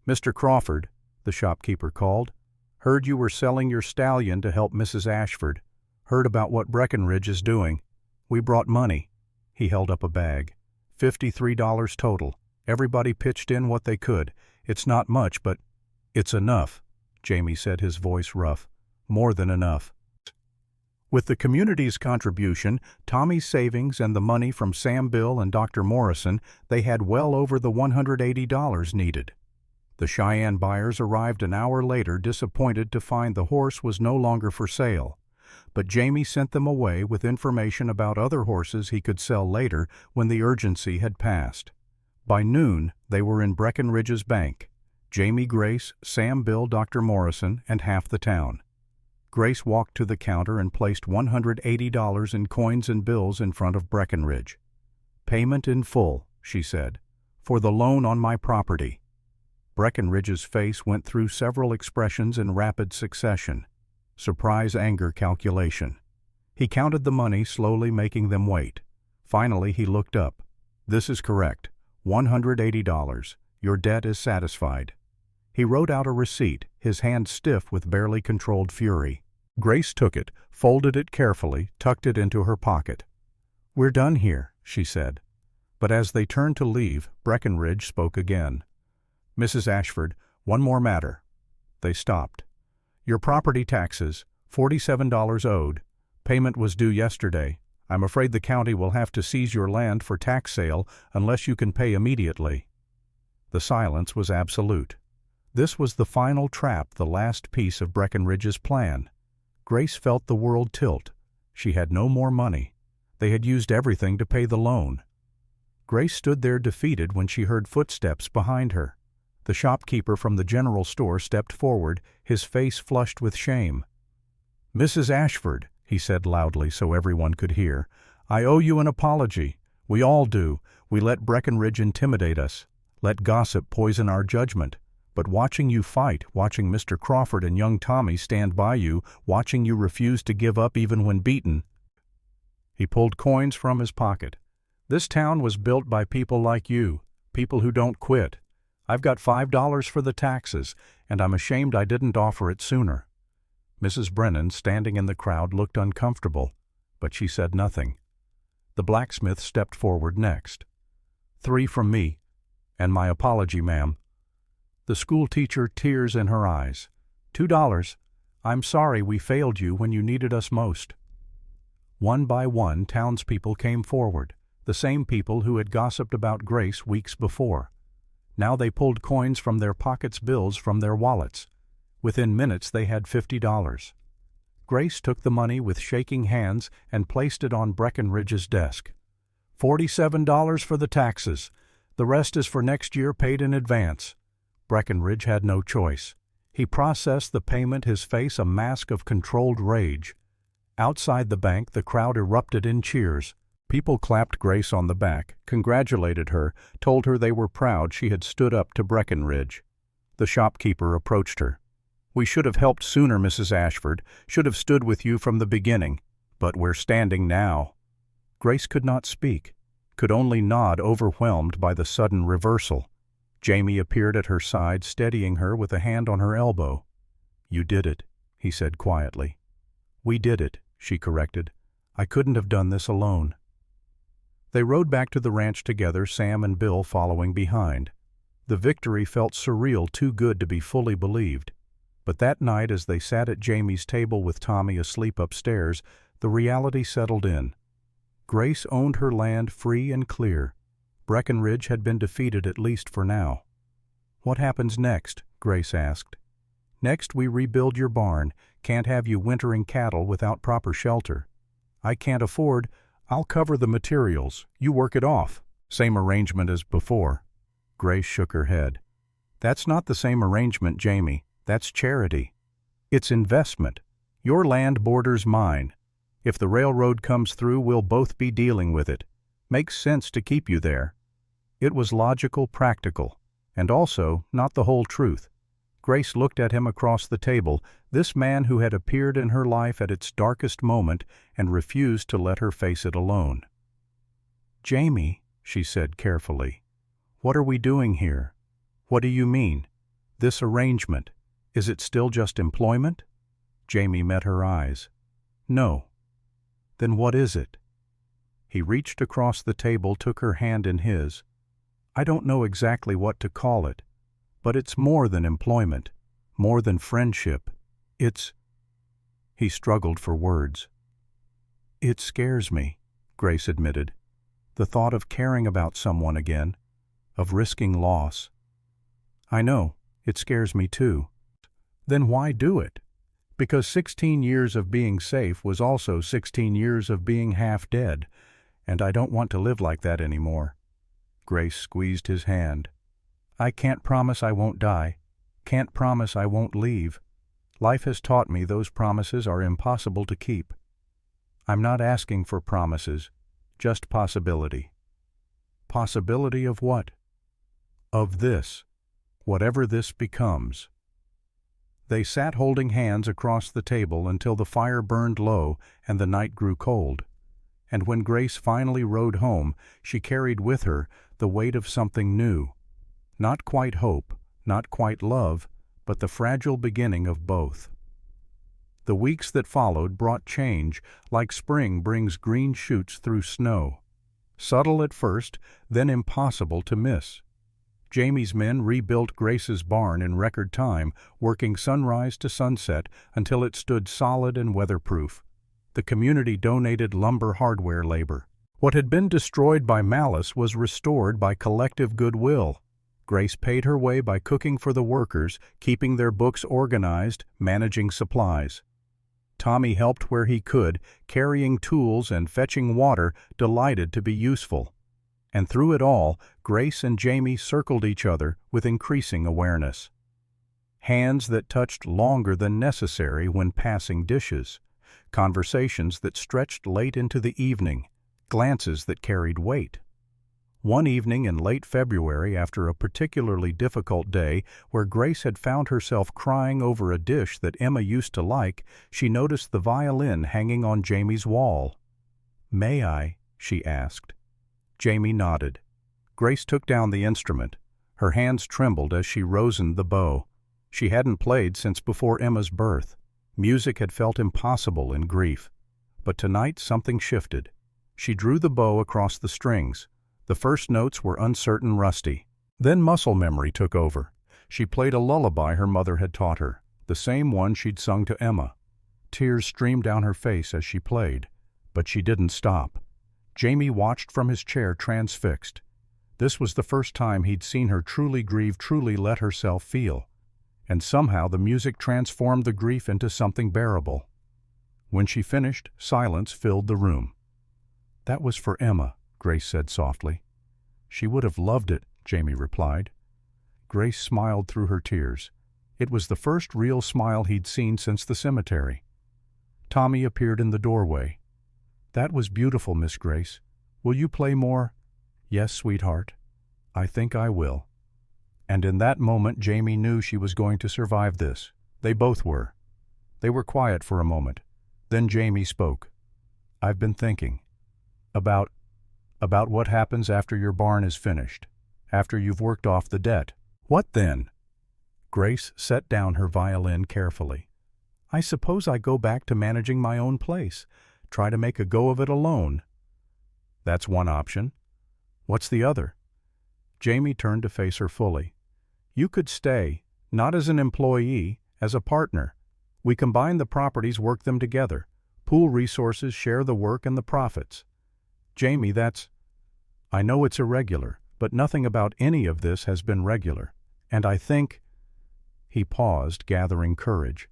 "Mr. Crawford," the shopkeeper called, "heard you were selling your stallion to help Mrs. Ashford. Heard about what Breckenridge is doing. We brought money." He held up a bag. $53 total. Everybody pitched in what they could. It's not much, but it's enough, Jamie said, his voice rough. More than enough. With the community's contribution, Tommy's savings, and the money from Sam Bill and Dr. Morrison, they had well over the $180 needed. The Cheyenne buyers arrived an hour later, disappointed to find the horse was no longer for sale. But Jamie sent them away with information about other horses he could sell later when the urgency had passed. By noon, they were in Breckenridge's bank. Jamie, Grace, Sam Bill, Dr. Morrison, and half the town. Grace walked to the counter and placed $180 in coins and bills in front of Breckenridge. "Payment in full," she said, "for the loan on my property." Breckenridge's face went through several expressions in rapid succession. Surprise, anger, calculation. He counted the money, slowly making them wait. Finally, he looked up. "This is correct. $180. Your debt is satisfied." He wrote out a receipt, his hand stiff with barely controlled fury. Grace took it, folded it carefully, tucked it into her pocket. "We're done here," she said. But as they turned to leave, Breckenridge spoke again. "Mrs. Ashford, one more matter." They stopped. "Your property taxes, $47 owed. Payment was due yesterday. I'm afraid the county will have to seize your land for tax sale unless you can pay immediately." The silence was absolute. This was the final trap, the last piece of Breckenridge's plan. Grace felt the world tilt. She had no more money. They had used everything to pay the loan. Grace stood there defeated when she heard footsteps behind her. The shopkeeper from the general store stepped forward, his face flushed with shame. "Mrs. Ashford," he said loudly so everyone could hear, "I owe you an apology. We all do. We let Breckenridge intimidate us, let gossip poison our judgment. But watching you fight, watching Mr. Crawford and young Tommy stand by you, watching you refuse to give up even when beaten." He pulled coins from his pocket. "This town was built by people like you, people who don't quit. I've got $5 for the taxes, and I'm ashamed I didn't offer it sooner." Mrs. Brennan, standing in the crowd, looked uncomfortable, but she said nothing. The blacksmith stepped forward next. "3 from me, and my apology, ma'am." The school teacher, tears in her eyes. $2. I'm sorry we failed you when you needed us most." One by one, townspeople came forward, the same people who had gossiped about Grace weeks before. Now they pulled coins from their pockets, bills from their wallets. Within minutes they had $50. Grace took the money with shaking hands and placed it on Breckenridge's desk. $47 for the taxes. The rest is for next year, paid in advance." Breckenridge had no choice. He processed the payment, his face a mask of controlled rage. Outside the bank, the crowd erupted in cheers. People clapped Grace on the back, congratulated her, told her they were proud she had stood up to Breckenridge. The shopkeeper approached her. "We should have helped sooner, Mrs. Ashford, should have stood with you from the beginning. But we're standing now." Grace could not speak, could only nod, overwhelmed by the sudden reversal. Jamie appeared at her side, steadying her with a hand on her elbow. "You did it," he said quietly. "We did it," she corrected. "I couldn't have done this alone." They rode back to the ranch together, Sam and Bill following behind. The victory felt surreal, too good to be fully believed. But that night, as they sat at Jamie's table with Tommy asleep upstairs, the reality settled in. Grace owned her land free and clear. Breckenridge had been defeated, at least for now. "What happens next?" Grace asked. "Next we rebuild your barn. Can't have you wintering cattle without proper shelter. I can't afford. I'll cover the materials. You work it off." "Same arrangement as before." Grace shook her head. "That's not the same arrangement, Jamie. That's charity. It's investment. Your land borders mine. If the railroad comes through, we'll both be dealing with it. Makes sense to keep you there." It was logical, practical, and also not the whole truth. Grace looked at him across the table, this man who had appeared in her life at its darkest moment and refused to let her face it alone. "Jamie," she said carefully, "what are we doing here? What do you mean? This arrangement, is it still just employment?" Jamie met her eyes. "No." "Then what is it?" He reached across the table, took her hand in his. "I don't know exactly what to call it, but it's more than employment, more than friendship. It's—" He struggled for words. "It scares me," Grace admitted. "The thought of caring about someone again, of risking loss." "I know, it scares me too." "Then why do it?" "Because 16 years of being safe was also 16 years of being half dead, and I don't want to live like that anymore." Grace squeezed his hand. "I can't promise I won't die. Can't promise I won't leave. Life has taught me those promises are impossible to keep. I'm not asking for promises, just possibility." "Possibility of what?" "Of this, whatever this becomes." They sat holding hands across the table until the fire burned low and the night grew cold. And when Grace finally rode home, she carried with her the weight of something new. Not quite hope, not quite love, but the fragile beginning of both. The weeks that followed brought change, like spring brings green shoots through snow. Subtle at first, then impossible to miss. Jamie's men rebuilt Grace's barn in record time, working sunrise to sunset until it stood solid and weatherproof. The community donated lumber hardware labor. What had been destroyed by malice was restored by collective goodwill. Grace paid her way by cooking for the workers, keeping their books organized, managing supplies. Tommy helped where he could, carrying tools and fetching water, delighted to be useful. And through it all, Grace and Jamie circled each other with increasing awareness. Hands that touched longer than necessary when passing dishes, conversations that stretched late into the evening, glances that carried weight. One evening in late February, after a particularly difficult day where Grace had found herself crying over a dish that Emma used to like, she noticed the violin hanging on Jamie's wall. "May I?" she asked. Jamie nodded. Grace took down the instrument. Her hands trembled as she rosined the bow. She hadn't played since before Emma's birth. Music had felt impossible in grief. But tonight something shifted. She drew the bow across the strings. The first notes were uncertain, rusty. Then muscle memory took over. She played a lullaby her mother had taught her, the same one she'd sung to Emma. Tears streamed down her face as she played, but she didn't stop. Jamie watched from his chair, transfixed. This was the first time he'd seen her truly grieve, truly let herself feel. And somehow the music transformed the grief into something bearable. When she finished, silence filled the room. "That was for Emma," Grace said softly. "She would have loved it," Jamie replied. Grace smiled through her tears. It was the first real smile he'd seen since the cemetery. Tommy appeared in the doorway. "That was beautiful, Miss Grace. Will you play more?" "Yes, sweetheart. I think I will." And in that moment Jamie knew she was going to survive this. They both were. They were quiet for a moment. Then Jamie spoke. "I've been thinking. About what happens after your barn is finished, after you've worked off the debt." "What then?" Grace set down her violin carefully. "I suppose I go back to managing my own place, try to make a go of it alone." "That's one option. What's the other?" Jamie turned to face her fully. "You could stay, not as an employee, as a partner. We combine the properties, work them together, pool resources, share the work and the profits." "Jamie, that's—" "I know it's irregular, but nothing about any of this has been regular. And I think—" He paused, gathering courage.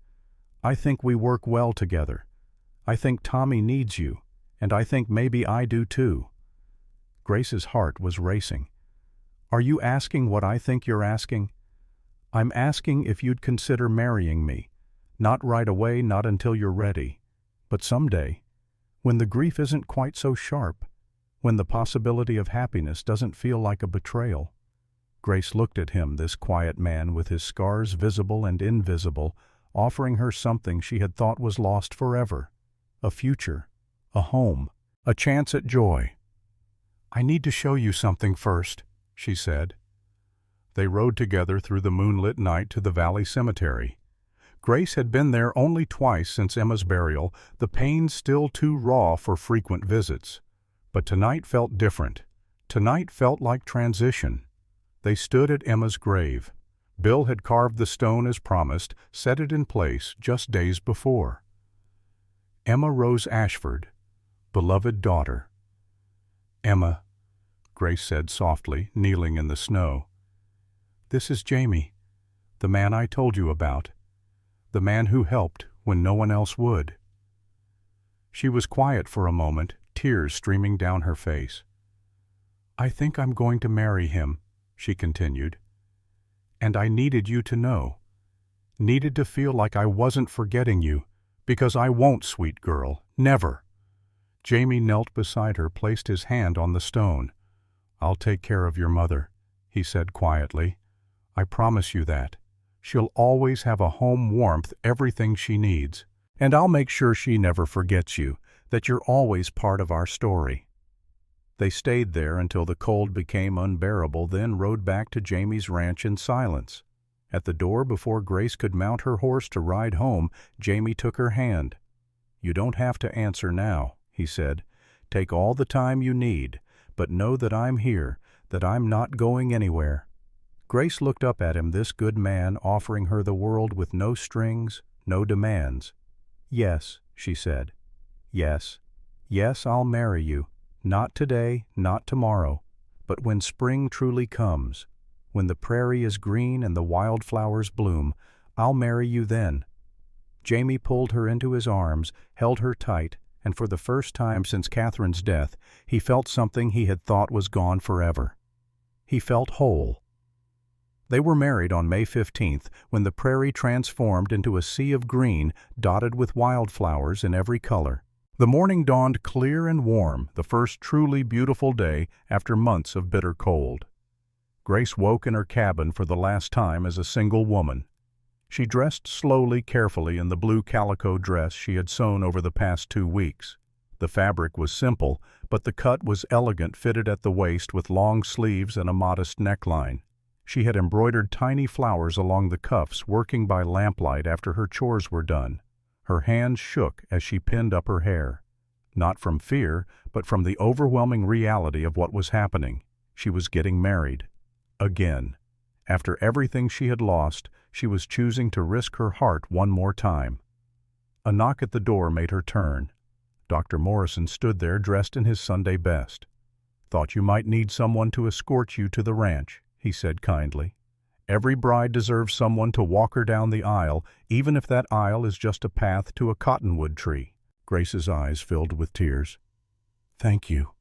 "I think we work well together. I think Tommy needs you, and I think maybe I do too." Grace's heart was racing. "Are you asking what I think you're asking?" "I'm asking if you'd consider marrying me. Not right away, not until you're ready. But someday, when the grief isn't quite so sharp, when the possibility of happiness doesn't feel like a betrayal." Grace looked at him, this quiet man with his scars visible and invisible, offering her something she had thought was lost forever. A future, a home, a chance at joy. "I need to show you something first," she said. They rode together through the moonlit night to the Valley Cemetery. Grace had been there only twice since Emma's burial, the pain still too raw for frequent visits. But tonight felt different. Tonight felt like transition. They stood at Emma's grave. Bill had carved the stone as promised, set it in place just days before. "Emma Rose Ashford, beloved daughter." "Emma," Grace said softly, kneeling in the snow. "This is Jamie, the man I told you about, the man who helped when no one else would." She was quiet for a moment, tears streaming down her face. "I think I'm going to marry him," she continued. "And I needed you to know. Needed to feel like I wasn't forgetting you, because I won't, sweet girl, never." Jamie knelt beside her, placed his hand on the stone. "I'll take care of your mother," he said quietly. "I promise you that. She'll always have a home, warmth, everything she needs. And I'll make sure she never forgets you, that you're always part of our story." They stayed there until the cold became unbearable, then rode back to Jamie's ranch in silence. At the door, before Grace could mount her horse to ride home, Jamie took her hand. "You don't have to answer now," he said. "Take all the time you need, but know that I'm here, that I'm not going anywhere." Grace looked up at him, this good man offering her the world with no strings, no demands. "Yes," she said. Yes, yes, I'll marry you. Not today, not tomorrow, but when spring truly comes, when the prairie is green and the wildflowers bloom, I'll marry you then." Jamie pulled her into his arms, held her tight, and for the first time since Catherine's death, he felt something he had thought was gone forever. He felt whole. They were married on May 15th, when the prairie transformed into a sea of green dotted with wildflowers in every color. The morning dawned clear and warm, the first truly beautiful day after months of bitter cold. Grace woke in her cabin for the last time as a single woman. She dressed slowly, carefully in the blue calico dress she had sewn over the past 2 weeks. The fabric was simple, but the cut was elegant, fitted at the waist with long sleeves and a modest neckline. She had embroidered tiny flowers along the cuffs, working by lamplight after her chores were done. Her hands shook as she pinned up her hair. Not from fear, but from the overwhelming reality of what was happening. She was getting married. Again. After everything she had lost, she was choosing to risk her heart one more time. A knock at the door made her turn. Dr. Morrison stood there dressed in his Sunday best. "Thought you might need someone to escort you to the ranch," he said kindly. "Every bride deserves someone to walk her down the aisle, even if that aisle is just a path to a cottonwood tree." Grace's eyes filled with tears. "Thank you."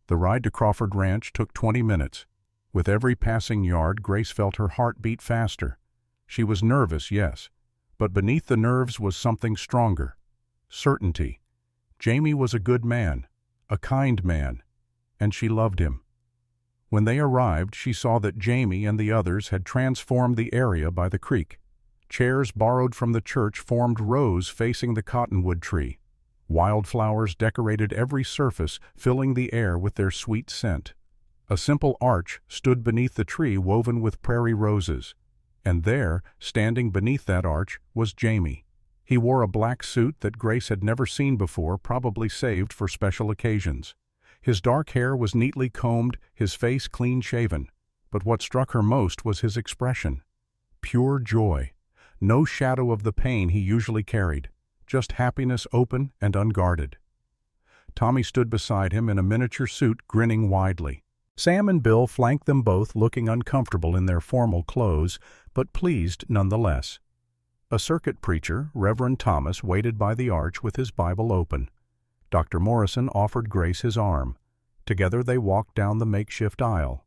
The ride to Crawford Ranch took 20 minutes. With every passing yard, Grace felt her heart beat faster. She was nervous, yes, but beneath the nerves was something stronger. Certainty. Jamie was a good man, a kind man, and she loved him. When they arrived, she saw that Jamie and the others had transformed the area by the creek. Chairs borrowed from the church formed rows facing the cottonwood tree. Wildflowers decorated every surface, filling the air with their sweet scent. A simple arch stood beneath the tree woven with prairie roses. And there, standing beneath that arch, was Jamie. He wore a black suit that Grace had never seen before, probably saved for special occasions. His dark hair was neatly combed, his face clean-shaven. But what struck her most was his expression. Pure joy. No shadow of the pain he usually carried. Just happiness open and unguarded. Tommy stood beside him in a miniature suit, grinning widely. Sam and Bill flanked them both, looking uncomfortable in their formal clothes, but pleased nonetheless. A circuit preacher, Reverend Thomas, waited by the arch with his Bible open. Dr. Morrison offered Grace his arm. Together they walked down the makeshift aisle.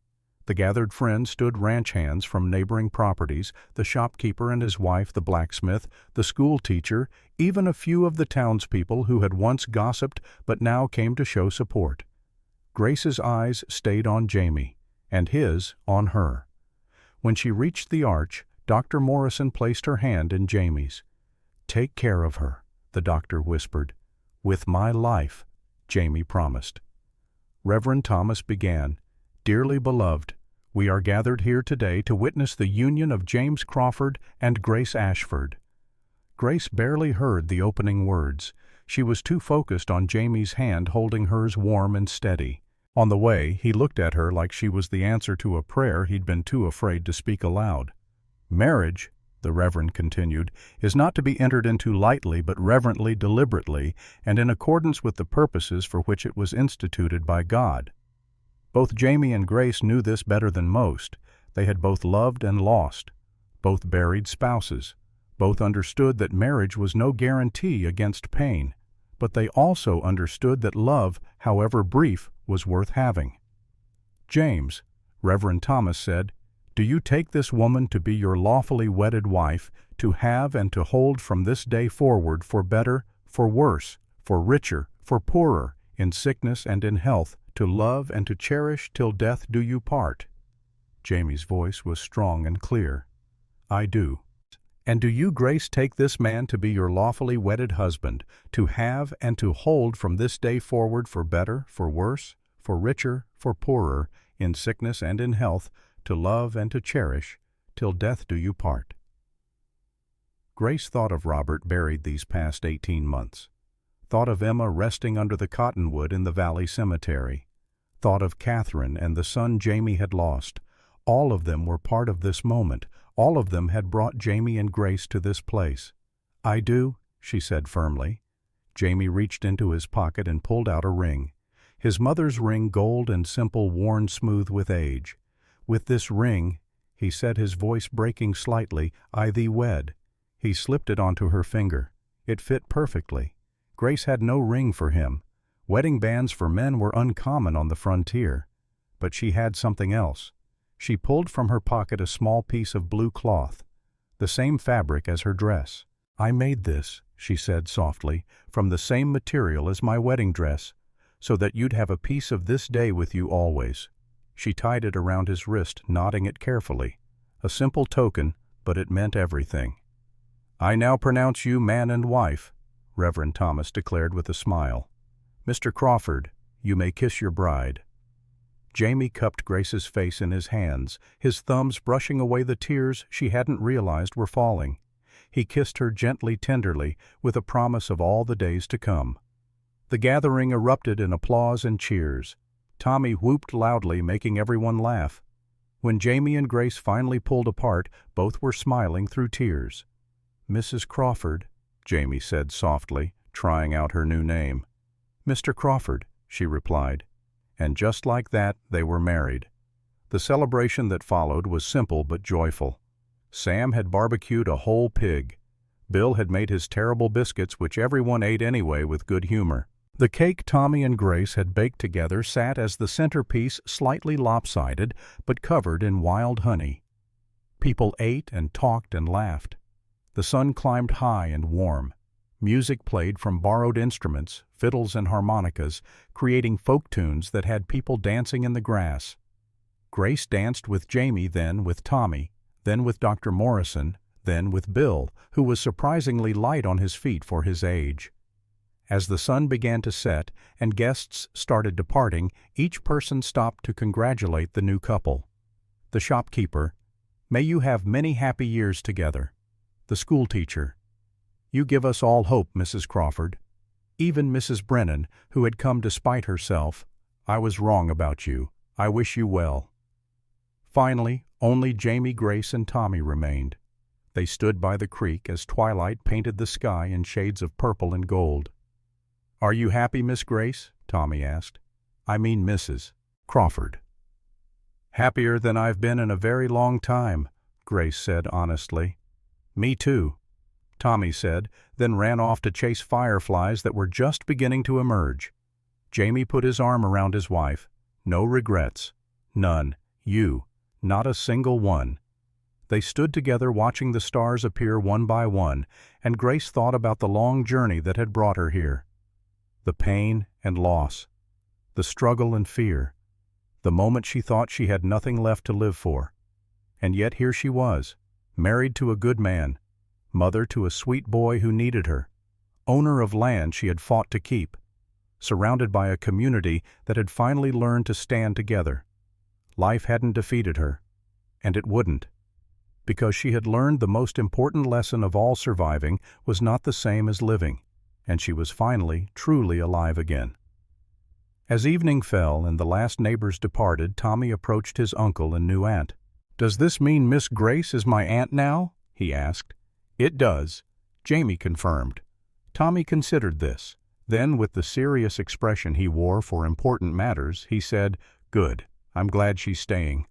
The gathered friends stood ranch hands from neighboring properties, the shopkeeper and his wife, the blacksmith, the school teacher, even a few of the townspeople who had once gossiped but now came to show support. Grace's eyes stayed on Jamie, and his on her. When she reached the arch, Dr. Morrison placed her hand in Jamie's. "Take care of her," the doctor whispered. "With my life," Jamie promised. Reverend Thomas began, "Dearly beloved, we are gathered here today to witness the union of James Crawford and Grace Ashford." Grace barely heard the opening words. She was too focused on Jamie's hand holding hers warm and steady. On the way, he looked at her like she was the answer to a prayer he'd been too afraid to speak aloud. "Marriage," the Reverend continued, "is not to be entered into lightly but reverently, deliberately, and in accordance with the purposes for which it was instituted by God." Both Jamie and Grace knew this better than most. They had both loved and lost, both buried spouses. Both understood that marriage was no guarantee against pain, but they also understood that love, however brief, was worth having. "James," Reverend Thomas said, "do you take this woman to be your lawfully wedded wife, to have and to hold from this day forward for better, for worse, for richer, for poorer, in sickness and in health, to love and to cherish till death do you part?" Jamie's voice was strong and clear. "I do." "And do you, Grace, take this man to be your lawfully wedded husband, to have and to hold from this day forward for better, for worse, for richer, for poorer, in sickness and in health, to love and to cherish, till death do you part?" Grace thought of Robert buried these past 18 months, thought of Emma resting under the cottonwood in the Valley Cemetery, thought of Catherine and the son Jamie had lost. All of them were part of this moment. All of them had brought Jamie and Grace to this place. "I do," she said firmly. Jamie reached into his pocket and pulled out a ring. His mother's ring, gold and simple, worn smooth with age. "With this ring," he said, his voice breaking slightly, "I thee wed." He slipped it onto her finger. It fit perfectly. Grace had no ring for him. Wedding bands for men were uncommon on the frontier. But she had something else. She pulled from her pocket a small piece of blue cloth, the same fabric as her dress. "I made this," she said softly, "from the same material as my wedding dress, so that you'd have a piece of this day with you always." She tied it around his wrist, knotting it carefully. A simple token, but it meant everything. "I now pronounce you man and wife," Reverend Thomas declared with a smile. "Mr. Crawford, you may kiss your bride." Jamie cupped Grace's face in his hands, his thumbs brushing away the tears she hadn't realized were falling. He kissed her gently, tenderly, with a promise of all the days to come. The gathering erupted in applause and cheers. Tommy whooped loudly, making everyone laugh. When Jamie and Grace finally pulled apart, both were smiling through tears. "Mrs. Crawford," Jamie said softly, trying out her new name. "Mr. Crawford," she replied. And just like that, they were married. The celebration that followed was simple but joyful. Sam had barbecued a whole pig. Bill had made his terrible biscuits, which everyone ate anyway with good humor. The cake Tommy and Grace had baked together sat as the centerpiece, slightly lopsided, but covered in wild honey. People ate and talked and laughed. The sun climbed high and warm. Music played from borrowed instruments, fiddles and harmonicas, creating folk tunes that had people dancing in the grass. Grace danced with Jamie, then with Tommy, then with Dr. Morrison, then with Bill, who was surprisingly light on his feet for his age. As the sun began to set and guests started departing, each person stopped to congratulate the new couple. The shopkeeper, "May you have many happy years together." The schoolteacher, "You give us all hope, Mrs. Crawford." Even Mrs. Brennan, who had come despite herself, "I was wrong about you. I wish you well." Finally, only Jamie, Grace, and Tommy remained. They stood by the creek as twilight painted the sky in shades of purple and gold. "Are you happy, Miss Grace?" Tommy asked. "I mean Mrs. Crawford." "Happier than I've been in a very long time," Grace said honestly. "Me too," Tommy said, then ran off to chase fireflies that were just beginning to emerge. Jamie put his arm around his wife. "No regrets. None. Not a single one." They stood together watching the stars appear one by one, and Grace thought about the long journey that had brought her here. The pain and loss, the struggle and fear, the moment she thought she had nothing left to live for. And yet here she was, married to a good man, mother to a sweet boy who needed her, owner of land she had fought to keep, surrounded by a community that had finally learned to stand together. Life hadn't defeated her, and it wouldn't, because she had learned the most important lesson of all: surviving was not the same as living, and she was finally, truly alive again. As evening fell and the last neighbors departed, Tommy approached his uncle and new aunt. "Does this mean Miss Grace is my aunt now?" he asked. "It does," Jamie confirmed. Tommy considered this. Then, with the serious expression he wore for important matters, he said, "Good. I'm glad she's staying."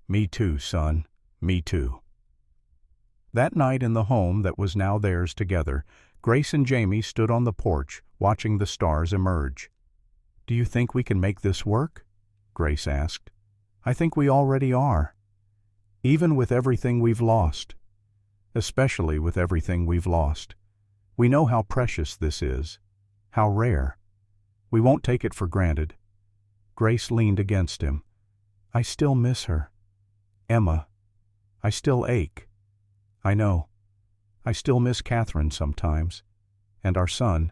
"Me too, son. Me too." That night in the home that was now theirs together, Grace and Jamie stood on the porch, watching the stars emerge. "Do you think we can make this work?" Grace asked. "I think we already are. Even with everything we've lost. Especially with everything we've lost. We know how precious this is, how rare. We won't take it for granted." Grace leaned against him. "I still miss her. Emma. I still ache. I know. I still miss Catherine sometimes. And our son.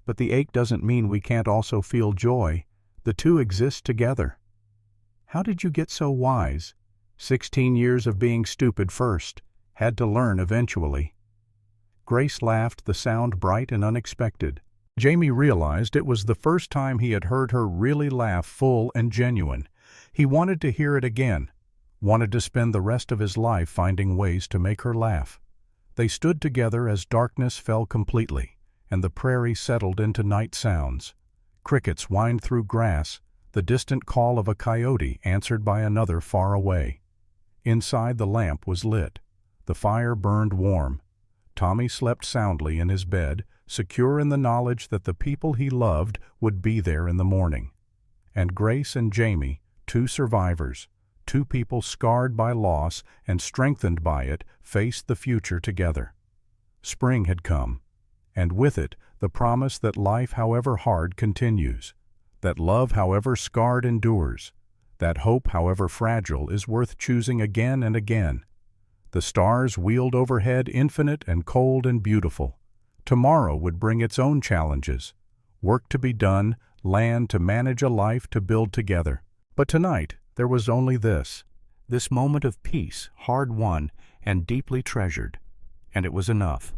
But the ache doesn't mean we can't also feel joy. The two exist together." "How did you get so wise?" 16 years of being stupid first. Had to learn eventually." Grace laughed, the sound bright and unexpected. Jamie realized it was the first time he had heard her really laugh, full and genuine. He wanted to hear it again, wanted to spend the rest of his life finding ways to make her laugh. They stood together as darkness fell completely, and the prairie settled into night sounds. Crickets whined through grass, the distant call of a coyote answered by another far away. Inside, the lamp was lit. The fire burned warm. Tommy slept soundly in his bed, secure in the knowledge that the people he loved would be there in the morning. And Grace and Jamie, two survivors, two people scarred by loss and strengthened by it, faced the future together. Spring had come, and with it the promise that life, however hard, continues, that love, however scarred, endures, that hope, however fragile, is worth choosing again and again. The stars wheeled overhead, infinite and cold and beautiful. Tomorrow would bring its own challenges, work to be done, land to manage, a life to build together. But tonight there was only this moment of peace, hard won and deeply treasured, and it was enough.